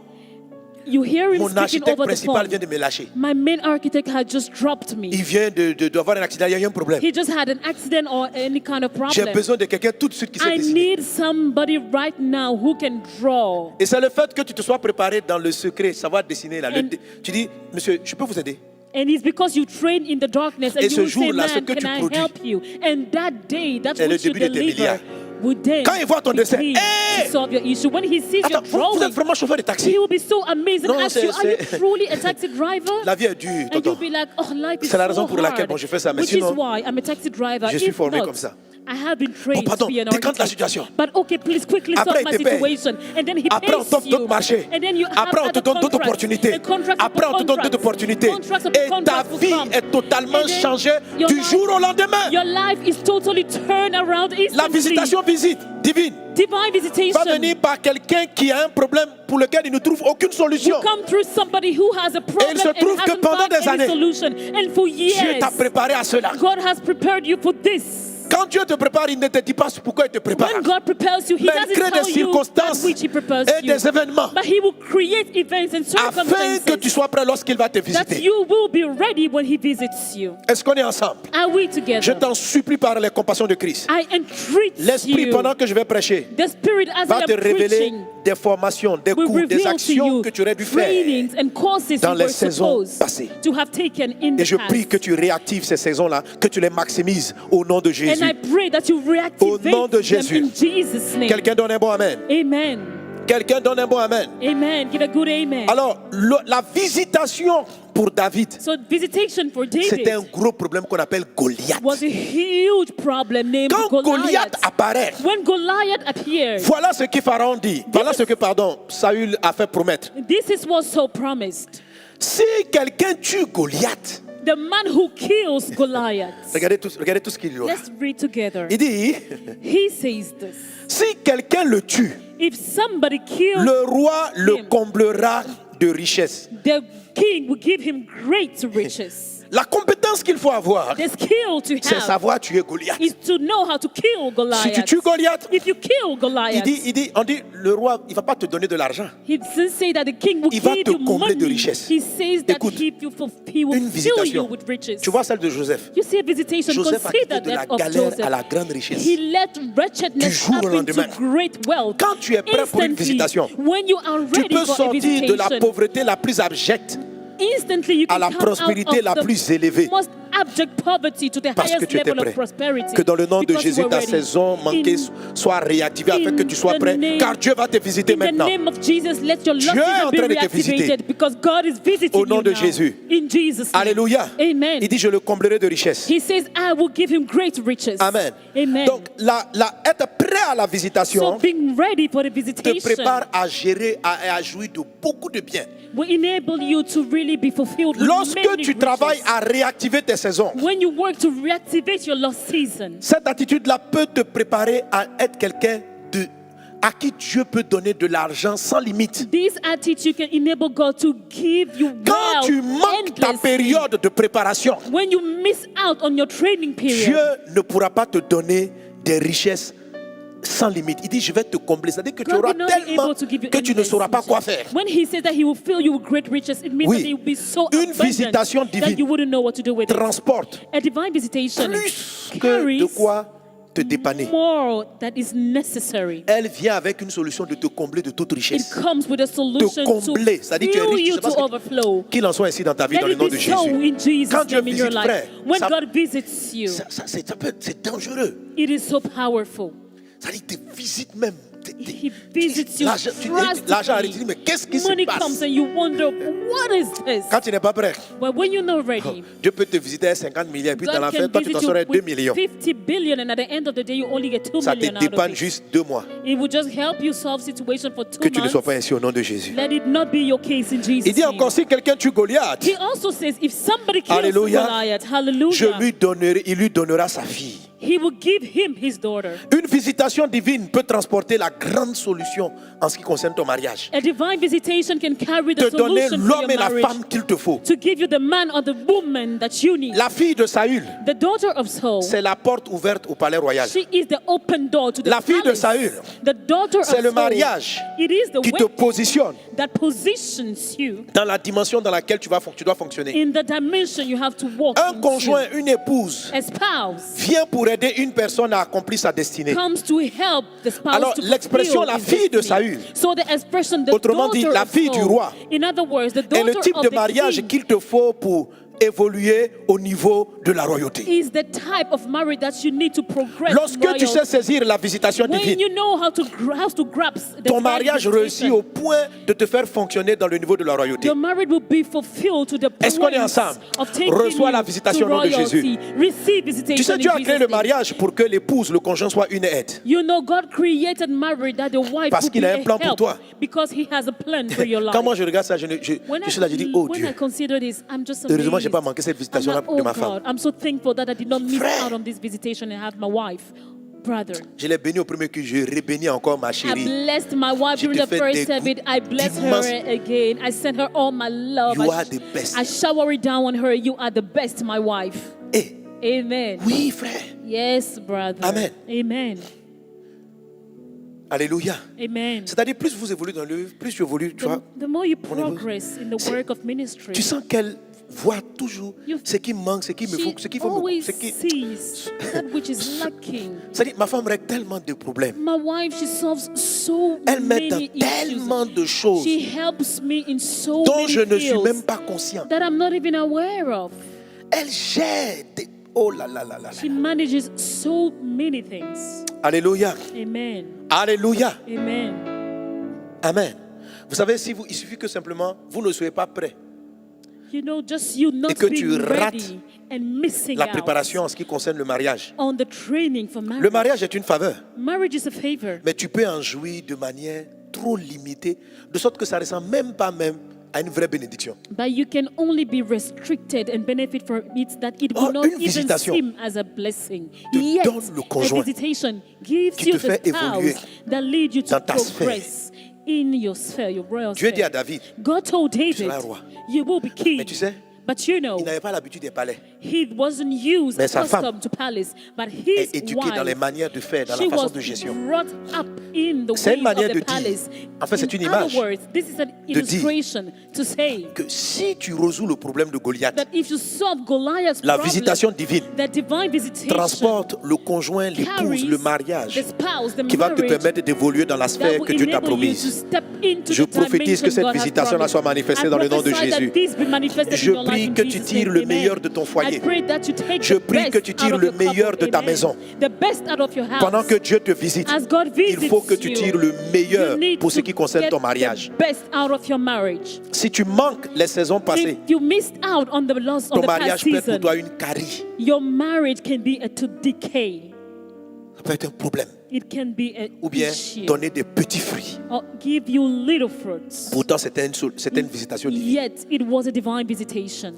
You hear him mon speaking architecte over the principal phone. vient de me lâcher. My main architect had just dropped me. Il vient d'avoir un accident, il y a eu un problème. He just had an accident or any kind of J'ai problem. besoin de quelqu'un tout de suite qui sait I dessiner. need somebody right now who can draw. Et c'est le fait que tu te sois préparé dans le secret, savoir dessiner. Là. And- Tu dis, monsieur, je peux vous aider? And it's because you train in the darkness and Et you ce will say, jour-là, ce man, que tu can I produis help you? And that day, that's est le what you début de tes deliver milliards. would then Quand il voit ton dessin, begin hey! to solve your issue. When he sees your Attends, vous êtes drawing, vraiment chauffeur de taxi? he will be so amazed and Non, ask you, c'est- are you c'est- truly a taxi driver? La vie est dure, And tonton. you'll be like, oh, life is C'est la so raison pour laquelle, hard. bon, je fais ça, mais Which sinon, is why I'm a taxi driver. je suis If formé not, comme ça. I have been trained pardon, to be an décante la architect. situation. But okay, please quickly Après, solve my il te paye. situation. And then he Après, on pays t'offre d'autres you. marchés. And then you have Après, on te other donne d'autres contracts. opportunités. And contracts Après, upon on te donne d'autres contracts. opportunités. Contracts upon Et ta contracts will vie come. est totalement And then changée your du life- jour au lendemain. Your life is totally turned around instantly. La visitation visite divine Divine visitation va venir par quelqu'un qui a un problème pour lequel il ne trouve aucune solution. will come through somebody who has a problem il se trouve and que hasn't pendant found des any années, solution. And for Dieu years, t'a préparé à cela. God has prepared you for this. Quand Dieu te prépare, il ne te dit pas pourquoi il te prépare. When God prepares you, He Mais il doesn't crée des tell you circonstances that which He prepares et you. des événements But He will create events and afin circumstances que tu sois prêt lorsqu'il va te that visiter. you will be ready when He visits you. Est-ce qu'on est ensemble? Are we Je together? t'en supplie par les compassions de Christ. I entreat L'Esprit, you. pendant que je vais prêcher, The Spirit, as va I te am révéler preaching, des formations, des will cours, des reveal to actions you que tu aurais dû faire. trainings and courses dans you les were saisons supposed passées. to have taken in Et the je prie past. que tu réactives ces saisons-là, que tu les maximises au nom de And Jésus. I pray that you reactivate Au nom de them Jésus. in Jesus' name. Quelqu'un donne un bon amen. Amen. Quelqu'un donne un bon amen. Amen. Give a good amen. Alors, la visitation pour David, So visitation for David c'était un gros problème qu'on appelle Goliath. was a huge problem named Quand Goliath. Goliath apparaît, When Goliath appeared, voilà ce que Pharaon dit. Voilà ce que, Saül a fait promettre. this is what's so promised. Si quelqu'un tue Goliath, The man who kills Goliath. regardez tout ce qu'il y aura. Let's read together. Il dit, He says this. si quelqu'un le tue, If somebody kills le roi le him, comblera de richesses. the king will give him great riches. La compétence qu'il faut avoir, The skill to c'est have savoir tuer Goliath. is to know how to kill Si Goliath. tu tues Goliath, If you kill Goliath, on dit, le roi, il va pas te donner de l'argent. he doesn't say that the king will Il va give te you combler de money. richesses. He says that Écoute, he will Une fill you visitation. with riches. Tu vois celle de Joseph. You see a visitation, Joseph a consider quitté de la that of galère Joseph. à la grande richesse. He let Du wretchedness jour au up into lendemain. great wealth. Quand tu es prêt pour une Instantly, visitation, when you are Tu ready peux for a sortir de la visitation, pauvreté la plus abjecte instantly you à can la come prospérité out la of the plus élevée. most abject poverty to the Parce que highest tu étais level prêt. of prosperity. Que dans le nom de Because you Jésus, were ta ready. saison manquée In- soit réactivée afin que tu sois in the prêt. name- Car Dieu va te visiter In the maintenant. name of Jesus, let your Dieu love est en season be train de te visiter. reactivated because God is visiting Au nom you de now. Jésus. In Jesus' name. Alléluia. Amen. Il dit, je le comblerai de richesses. He says, I will give him great riches. Amen. Amen. Donc, être prêt à la So visitation being ready for the te visitation prépare à gérer et à jouir de beaucoup de biens. will enable you to really be fulfilled with Lorsque many tu travailles riches. à réactiver tes saisons, When you work to reactivate your lost season, cette attitude-là peut te préparer à être quelqu'un à qui Dieu peut donner de l'argent sans limite. this attitude can enable God to give you Quand wealth tu manques ta endlessly. période de préparation, When you miss out on your training period, Dieu ne pourra pas te donner des richesses sans limite. Il dit, je vais te combler. C'est-à-dire que tu God auras will not be tellement able to give you que tu ne endless sauras pas riches. quoi faire. When he says that he will fill you with great riches, it means Oui. that he will be so Une abundant visitation that divine you wouldn't know what to do with it. Transporte A divine visitation plus que de carries quoi te dépanner. more that is necessary. Elle vient avec une solution de te combler de toute It richesse. comes with a solution to combler. C'est-à-dire tu es fill riche, you je sais pas to ce que- overflow. Qu'il en soit ainsi dans ta vie, Let dans le it nom be de so Jésus. in Jesus' Quand Dieu name in your visite, life. frère, When ça- God visits you, C'est dangereux. it is so powerful. C'est-à-dire qu'il te visite même He visits you L'argent arrive, tu dis, mais qu'est-ce qui se Money passe? comes and you wonder, what is this? Quand tu n'es pas prêt, But when you're not ready, Dieu peut te visiter à 50 millions et puis dans God l'enfer, can toi tu t'en visit serais you 2 with millions. 50 billion, and at the end of the day, you only get 2 Ça te million out of dépanne it. juste 2 mois. It will just help you solve situation for 2 Que tu ne sois months. pas ainsi au nom de Jésus. Let it not be your case in Jesus' Il dit name. encore, si quelqu'un tue Goliath, He also says, if somebody kills Alléluia. Goliath, hallelujah, il lui donnera sa fille. he will give him his daughter. Une visitation divine peut transporter la grande solution en ce qui concerne ton mariage. A divine visitation can carry the Te donner solution for l'homme your et la marriage, femme qu'il te faut. to give you the man or the woman that you need. La fille de Saül, The daughter of Saul, c'est la porte ouverte au palais royal. she is the open door to the La fille de palace. Saül, The daughter of c'est le Saul, mariage it is the qui te wedding positionne that positions you dans la dimension dans laquelle tu dois fonctionner. in the dimension you have to walk Un into. conjoint, une épouse A spouse vient pour aider une personne à accomplir sa destinée. comes to help the spouse Alors, to l'expression fulfill la his fille de destiny. Saül, So the expression the autrement dit, daughter la of fille du Saul, roi, in other words, the est daughter le type of de the mariage king, qu'il te faut pour évoluer au niveau de la royauté. is the type of marriage that you need to progress. Lorsque tu sais royalty. saisir la visitation When divine, you know how to grasp the ton divine mariage réussit visitation, au point de te faire fonctionner dans le niveau de la royauté. your marriage will be fulfilled to the Est-ce qu'on est point ensemble? of taking Reçois la you visitation to au nom de Jésus. royalty. Receive visitation Tu sais, Dieu in a créé Jesus' le name. mariage pour que l'épouse, le conjoint soit une aide. You know, God created marriage that the wife Parce would qu'il be a un plan pour help toi. because He has a plan for your life. Quand moi je regarde ça, je suis là, je dis, oh when Dieu, I consider this, I'm just heureusement, amazed. je n'ai pas manqué cette I'm visitation-là like, de oh ma God, femme. I'm so thankful that I did not miss Frère. out on this visitation and have my wife. Brother, Je l'ai béni au premier culte, je rebénis encore ma I chérie. blessed my wife Je during te the fais first des service. I blessed her d'immenses- again. I sent her all my love. You I are the best. I shower it down on her. You are the best, my wife. Eh, Amen. oui, frère. Yes, brother. Amen. Amen. Alléluia. Amen. C'est-à-dire, plus vous évoluez dans l'œuvre, plus tu évolues, tu vois. The more you Mon épouse, progress in the c'est- work of ministry, Tu sens qu'elle voit toujours You- ce qui manque, ce qui me faut, ce she qu'il faut me. always Ce qui... sees that which is lacking. C'est-à-dire, ma femme règle tellement de problèmes. My wife, she solves so Elle m'aide dans many tellement issues. de choses She helps me in so dont many je ne suis fields même pas conscient. that I'm not even aware of. Elle gère des... Oh là là là là. She manages so many things. Alléluia. Amen. Alléluia. Amen. Amen. Vous savez, il suffit que simplement vous ne soyez pas prêts. You know, just you not que tu being rates ready and missing La out préparation en ce qui concerne le mariage. on the training for Le marriage. mariage est une faveur, Marriage is a favor, mais tu peux en jouir de manière trop limitée, de sorte que ça ne ressemble même pas à une vraie bénédiction. but you can only be restricted and benefit from it that it will Oh, not une even visitation seem as a blessing. te Yet, donne le conjoint a visitation gives qui you te fait the évoluer spouse that lead you to dans ta progress in your sphere, your royal Dieu dit à sphere. David, God told David, seras roi. you will be king. mais tu sais, But you know, il n'avait pas l'habitude des palais. he wasn't used, Mais sa accustomed to palace, but his Et éduqué dans les wife, manière de faire, dans she la façon was de gestion. brought up in the C'est way une manière of de the dire. palace. En fait, c'est une In image other words, this is an dire illustration to say Que si tu résous le problème de Goliath, that if you solve Goliath's la problem, visitation divine the divine visitation transporte le conjoint, l'épouse, carries le mariage, the spouse, the qui va te marriage, permettre d'évoluer dans la that sphère will que Dieu t'a enable you to promise. step into Je the prophétise que dimension cette God has visitation-là promised. soit manifestée I dans le nom de prophesy that Jésus. this be manifested Je in your life prie in que tu Jesus' tires name. le Amen. meilleur de ton foyer. I pray that you take Je the prie best que tu tires out of le your couple. meilleur de ta Amen. maison. The best out of your house. Pendant que Dieu te visite, As God il visits faut que tu you, tires le meilleur you need pour ce to qui concerne get ton mariage. the best out of your marriage. Si tu manques les saisons If passées, you missed out on the loss on ton the past mariage peut être pour season, toi une carie. your marriage can be to decay. Ça peut être un problème. It can be an Ou bien issue. donner des petits fruits. Or give you little fruits. Pourtant, c'était une visitation divine. Yet it was a divine visitation.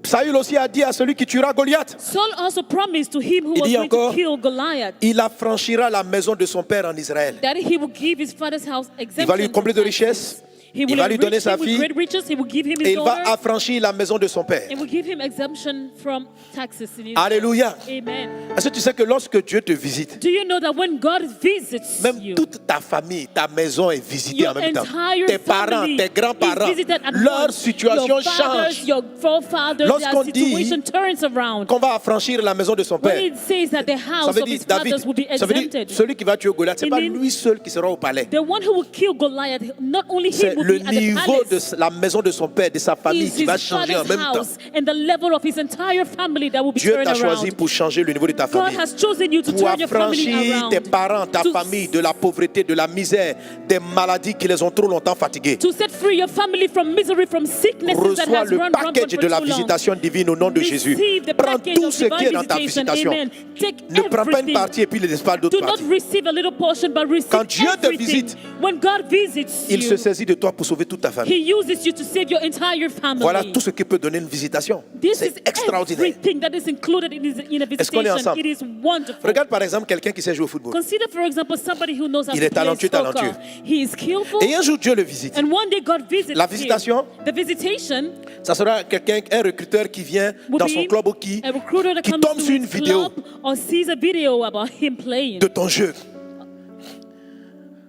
Saül aussi a dit à celui qui tuera Goliath, Saul also promised to him who Il was dit going encore, to kill Goliath il affranchira la maison de son père en Israël. that he would give his father's house exemption. Il va lui combler de from taxes. richesses. He Il will va lui donner enrich sa him with fille. great riches. He will give him Et his il va daughter. affranchir la maison de son père. And will give him exemption from taxes in Israel. Alléluia. Amen. Est-ce que tu sais que lorsque Dieu te visite, Do you know that when God visits même you, toute ta famille, ta maison est visitée your en même temps. entire Tes parents, family tes grands-parents, is visited at leur once. situation Your fathers, change. your forefathers, Lorsqu'on their dit situation turns around. Qu'on va affranchir la maison de son When père. it says that the Ça house veut of dire, his fathers will be ça veut dire, exempted, celui qui va tuer Goliath, ce n'est It pas means- lui seul qui sera au palais. the one who will kill Goliath, not only C'est him would le be at the niveau de palace. la maison de son père, de sa famille Is qui va his changer en father's même temps. house and the level of his entire family that will be Dieu turned t'a choisi around. pour changer le niveau de ta God famille. has chosen you to Pour turn your family affranchir around. tes parents, ta To- famille de la pauvreté, de la misère, des maladies qui les ont trop longtemps fatigués. To set free your family from misery, from sicknesses that Reçois has le run rampant package for de la too long. visitation divine au nom de Jésus. Receive the Prends package tout of ce qui est divine dans ta visitation. visitation. Amen. Take Ne prends pas une everything. partie et puis ne laisse pas d'autres Do not parties. receive a little portion, but receive Quand Dieu te everything. visite, When God visits Il se you, saisit de toi pour sauver toute ta famille. He uses you to save your entire family. Voilà tout ce qui peut donner une visitation. This is C'est extraordinaire. everything that is included in a Est-ce qu'on est visitation. ensemble? It is wonderful. Regarde par exemple quelqu'un qui sait jouer au football. Consider, for example, somebody who knows how Il to est play talentueux, soccer. talentueux. He is skillful. Et un jour Dieu le visite. And one day God visits La visitation, him. The visitation ça sera quelqu'un, un recruteur qui vient would dans be son club hockey, a recruiter that qui comes tombe to sur une his vidéo club or sees a video about him playing. de ton jeu.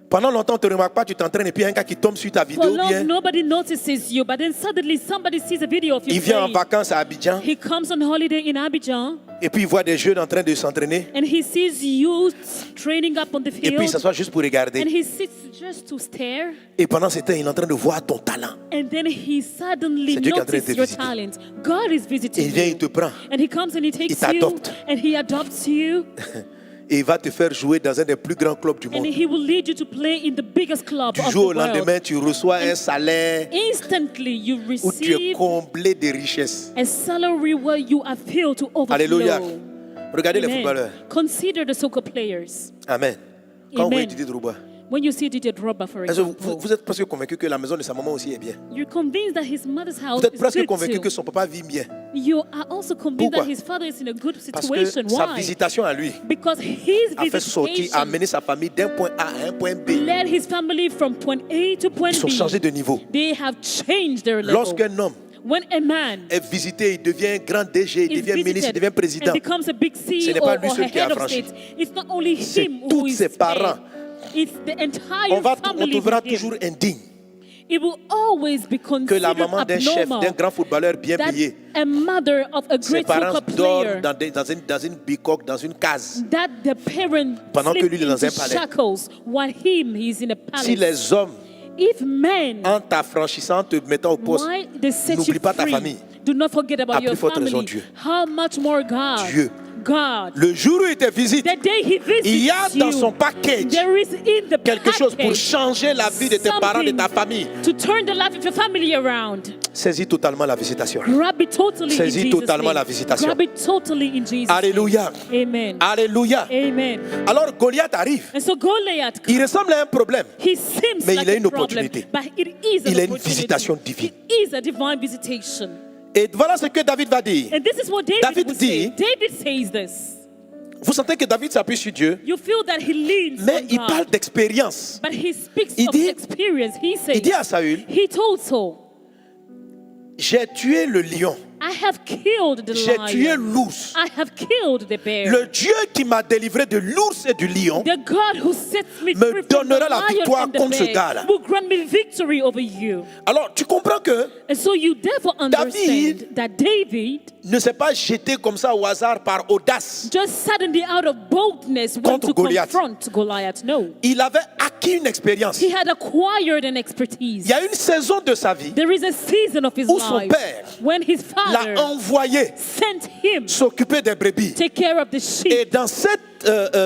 Pendant longtemps, on ne te remarque pas, tu t'entraînes et puis un gars qui tombe sur ta For vidéo, long, bien, nobody notices you, but then suddenly somebody sees a video of you il vient en playing. vacances à Abidjan He comes on holiday in Abidjan et puis il voit des jeunes en train de s'entraîner and he sees youth training up on the et puis il field s'assoit juste pour and regarder. he sits just to stare. Et pendant ce temps, il est en train de voir ton talent. And then he suddenly C'est Dieu qui est en train de notices te your visiter. talent. God is Et visiting il vient, il you. te prend And he comes and he takes you t'adopte. and he adopts you et il va te faire jouer dans un des plus grands clubs du and monde. he will lead you to play in the biggest club Du of the jour au lendemain, world. tu reçois un salaire Instantly you où tu es receive comblé de richesses. a salary where you are filled to overflow. Alléluia. Regardez les Amen. footballeurs. Consider the soccer players. Amen. Quand vous Amen. voyez Didier Drogba, When you see Didier Drogba, for est-ce que vous, example, vous êtes presque convaincu que la maison de sa maman aussi est bien? you're convinced that his mother's house Vous êtes is presque good convaincu too. que son papa vit bien. You are also convinced Pourquoi? that his father is in a good Parce que situation. sa Why? visitation à lui Because his a fait sortir, a visitation amené sa famille d'un point A à un point B. led his family from point A to point Ils sont B. changés de niveau. They have changed their level. Lorsqu'un homme When a man est visité, il devient grand DG, il is devient ministre, il visited devient président. and becomes a big Ce n'est CEO pas lui or seul a qui a head of franchi. state, it's not only C'est him who tous is ses parents. there. It's the entire On family trouvera with him. toujours indigne It will always be que la considered maman d'un chef, abnormal d'un grand footballeur bien that payé, a mother of a ses great parents soccer dorment player, dans une bicoque, dans une case. that the parent Pendant que sleeps lui, il est dans into un palais. shackles while he's in a palace. Si les hommes, If men, en t'affranchissant, en te mettant au poste, why they set you n'oublie pas ta free, famille. do not forget À about plus your forte raison, family. Dieu. How much more God? Dieu. God. Le jour où il te visite, The day he visits il y a dans you, son package there is in the quelque chose pour package changer la vie de tes parents, de ta famille. to turn the life of your family around. Saisis totalement la visitation. Grab it totally Saisis in Jesus' totalement name. la visitation. Grab it totally in Jesus' Alléluia. name. Amen. Alléluia. Amen. Alors Goliath arrive. And so Goliath, Il ressemble à un problème. he seems Mais like il a a une problem, opportunité. but it is an Il a une opportunity. visitation divine. It is a divine visitation. Et voilà ce que David va dire. And this is what David David would dit- say. David says this. Vous sentez que David s'appuie sur Dieu, You feel that he leans mais on il God, parle d'expérience. but he speaks Il of dit- experience. He says, Il dit à Saül, he told Saul, j'ai tué le lion, I have killed the j'ai tué lion. l'ours. I have killed the bear. Le Dieu qui m'a délivré de l'ours et du lion The God who sets me me free from the donnera la lion victoire and the contre ce bear gars-là. will grant me victory over you. Alors tu comprends que And so you therefore understand that David ne s'est pas jeté comme ça au hasard par audace. just suddenly out of boldness went Contre to Goliath. confront Goliath. No. Il avait acquis une expérience. He had acquired an Il expertise. y a une saison de sa vie There is a season of his où son life père when his father l'a envoyé sent him s'occuper des brebis. take care of the sheep. Et dans cette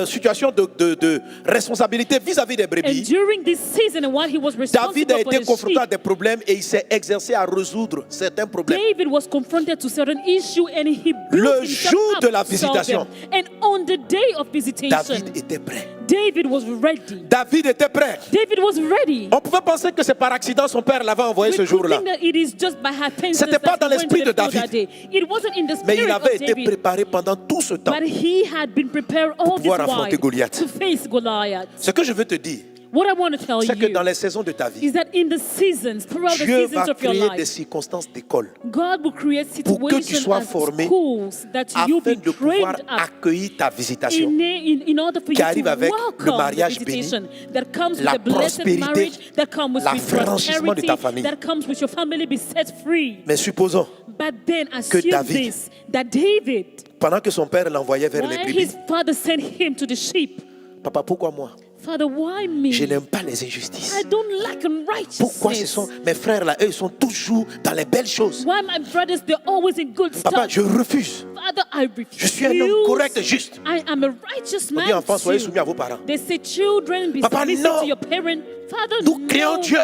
situation de responsabilité vis-à-vis des And brebis, during this season, and while he was David responsible a for été the confronté à sheep, des problèmes et il s'est exercé à résoudre certains problèmes. David was confronted to certain issue and he Le built himself jour up de la to solve visitation, them. And on the day of visitation, David était prêt. David was ready. David était prêt. David was ready. On pouvait penser que c'est par accident son père l'avait envoyé We ce could jour-là. think that it is just by happenstance C'était pas that dans he went l'esprit to de the field David. that day. It wasn't in the Mais il spirit avait of été David, préparé pendant tout ce temps. but he had been prepared all this pouvoir affronter while Goliath. to face Goliath. Ce que je veux te dire, What I want to tell c'est que you dans les saisons de ta vie, is that in the seasons, throughout the Dieu seasons va of your créer des life, circonstances d'école God will create pour que tu situations sois as formé schools that you afin be de pouvoir trained up accueillir ta visitation. in order for qui you arrive to avec le welcome mariage the béni, visitation that comes la with the blessed prospérité, marriage, that comes with l'affranchissement de prosperity, ta famille. that comes with your family be set free. Mais supposons, But then assume David, this, that David, pendant que son père l'envoyait vers les while brebis, his father sent him to the sheep, papa, pourquoi moi? Father, why me? Je n'aime pas les injustices. I don't like unrighteousness. Pourquoi ce sont mes frères là, eux, ils sont toujours dans les belles choses. Why my brothers, they're always in good Papa, stuff. je refuse. Father, I refuse. Je suis un homme correct et juste. I am a righteous On man. dit enfants, soyez too. soumis à vos parents. They say children be Papa, submissive non. to your parent. Father, Nous crions no. Dieu.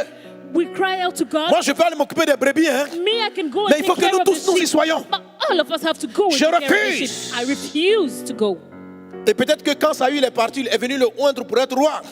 We cry out to God. Moi, je peux aller m'occuper des brebis, hein. Me, I can go Mais and il faut take que care nous of tous the nous y sheep. soyons. But all of us have to go and Je take care of the refuse. sheep. I refuse to go. Et peut-être que quand Saül est parti, il est venu le oindre pour être roi.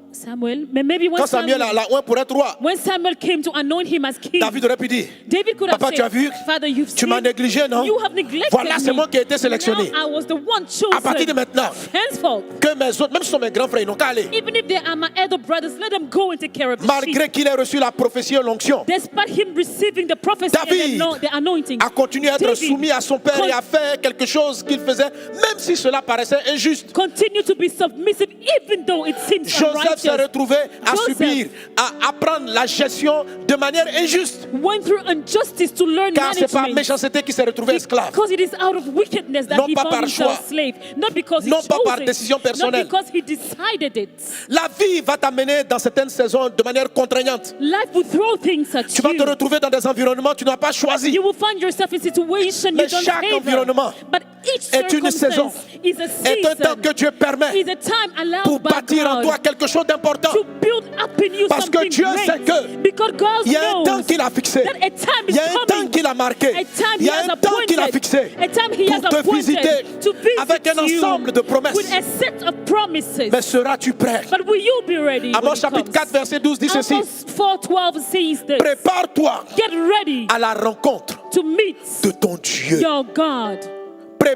Samuel, maybe when Quand Samuel l'a oint pour être roi, when Samuel came to anoint him as king, David aurait pu dire, David could have Papa, said, tu as vu? Father, you've Tu m'as seen, négligé, non? you have neglected Voilà, c'est me. moi qui ai été sélectionné. Now I was the one chosen. À partir de maintenant, Henceforth, que mes autres, même si ce sont mes grands frères, ils n'ont qu'à aller. even if they are my elder brothers, let them go and take care of the Malgré sheep. qu'il ait reçu la prophétie et l'onction, Despite him receiving the prophecy David and the anointing, a continué à être David soumis à son père et à faire quelque chose qu'il faisait, même si cela paraissait injuste. continue to be submissive even though it seems Joseph s'est unrighteous. retrouvé à Joseph subir, à apprendre la gestion de manière injuste. Went through injustice to learn Car c'est par management. méchanceté qu'il s'est retrouvé esclave. Because it is out of wickedness that Non he pas found par himself choix. slave. Not because he Non chose pas par it. décision personnelle. Not because he decided it. La vie va t'amener dans certaines saisons de manière contraignante. Life will throw things at Tu vas te you. retrouver dans des environnements que tu n'as pas choisis. You will find yourself in situations Mais you don't chaque favor. environnement But each est une saison, circumstance is a est un temps season. que Dieu permet Is a time allowed pour by bâtir en God toi quelque chose d'important. to build up in you Parce que something Dieu great. sait que Because God il y a un temps knows qu'il a fixé. that a time Il is y a un temps coming. qu'il a marqué. A time Il y he a has un temps qu'il a appointed. fixé A time he has pour te appointed visiter to visit avec un you ensemble de promesses. with a set of promises. Mais seras-tu prêt? But will you be ready? when Amos it chapitre comes? 4 verset 12 dit ceci. Amos 4:12 says this. Prépare-toi Get ready à la rencontre to meet de ton Dieu. your God.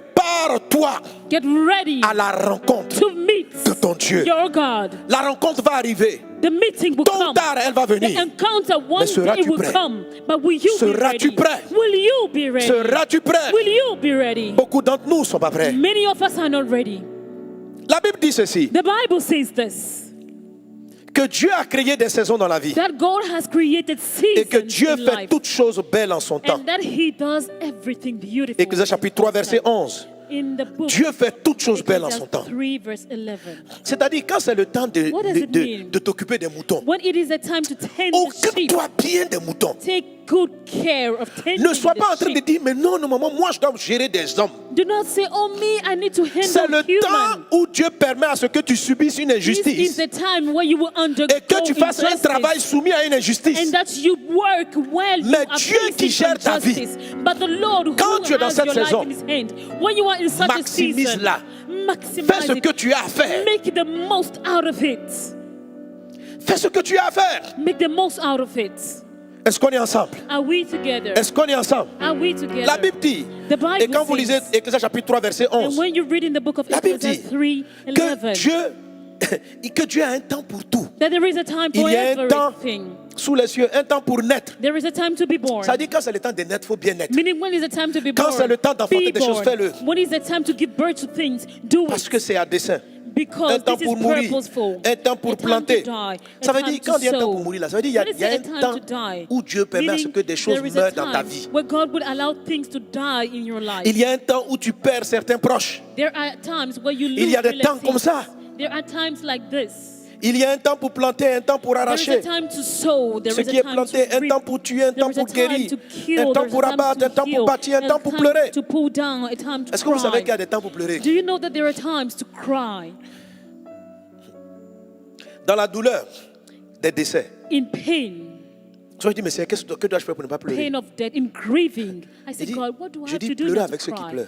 Prépare-toi Get ready à la rencontre to meet de ton Dieu. your God. La rencontre va arriver. The meeting will Tôt ou come. tard, elle va The venir. encounter one Mais seras-tu day will prêt? come. But will you be Seras-tu ready? prêt? Will you be ready? Seras-tu prêt? Will you be ready? Beaucoup d'entre nous ne sont pas prêts. Many of us are not ready. La Bible dit ceci, The Bible says this. que Dieu a créé des saisons dans la vie That God has created et que seasons Dieu in fait life. toutes choses belles en son temps. And that He does everything beautiful. Ecclésias chapitre 3 verset 11. In the book, Dieu fait toutes choses belles en son temps. 3 verse 11. C'est-à-dire quand c'est le temps What does it mean? de t'occuper des moutons, When it is a time to tend the sheep, occupe-toi bien des moutons. take good care of tending Ne sois pas en the train de sheep. dire, mais non, non, maman, moi je dois gérer des hommes. Do not say, oh me, I need to C'est handle le temps human. où Dieu permet à ce que tu subisses une This injustice is the time where you will undergo et que tu fasses un injustice. travail soumis à une injustice. And that you work while you Mais are Dieu qui facing gère ta vie, injustice. But the Lord who quand tu es dans has cette your life saison, in His hand, when you are in such a season, maximise-la. maximize Fais ce it. que tu as à faire. Make the most out of it. Fais ce que tu as à faire. Make the most out of it. Est-ce qu'on est ensemble? Are we together? Est-ce qu'on est ensemble? Are we together? La Bible dit, The Bible et quand vous lisez says, Ecclésias chapitre 3 verset and 11, when you read in the book of la Bible Ecclesiastes dit 3:11, que Dieu a un temps pour tout. that there is a time for Il y a un temps everything. sous les cieux, un temps pour naître. There is a time to be born. Ça dit quand c'est le temps de naître, il faut bien naître. Meaning when is the time to be Quand born? c'est le temps d'enfanter Be des choses, born. fais-le. When is the time to give birth to things? Do Parce it. que c'est à dessein. Because Un temps this pour is mourir, purposeful. un temps pour A time planter. to die, Ça a veut time dire, to quand il y a un temps sow. pour mourir, là, ça veut dire When is il y a it un a time temps to die? où Dieu permet à ce Meaning, que des choses there is a meurent dans ta time vie. where God would allow things to die in your life. Il y a un temps où tu perds certains proches. There are times where you lose Il y a des temps relatives. comme ça. There are times like this. Il y a un temps pour planter, un temps pour There is a arracher. time to sow. There Ce is a qui est time planté, to un reap. temps pour tuer, un There temps is a pour time guérir, to kill. un temps There is pour a time abattre, to un temps heal. pour bâtir, un There's temps a pour time pleurer. to pull down, a time to Est-ce que vous savez cry. qu'il y a des temps pour pleurer? Do you know that there are times to cry? Dans la douleur des décès. In pain, Tu vas dire, mais Seigneur, que dois-je faire pour ne pas pleurer? pain of death, in grieving. I said, dit, God, what do I je have dis, to do pleurez not avec to ceux qui cry? pleurent.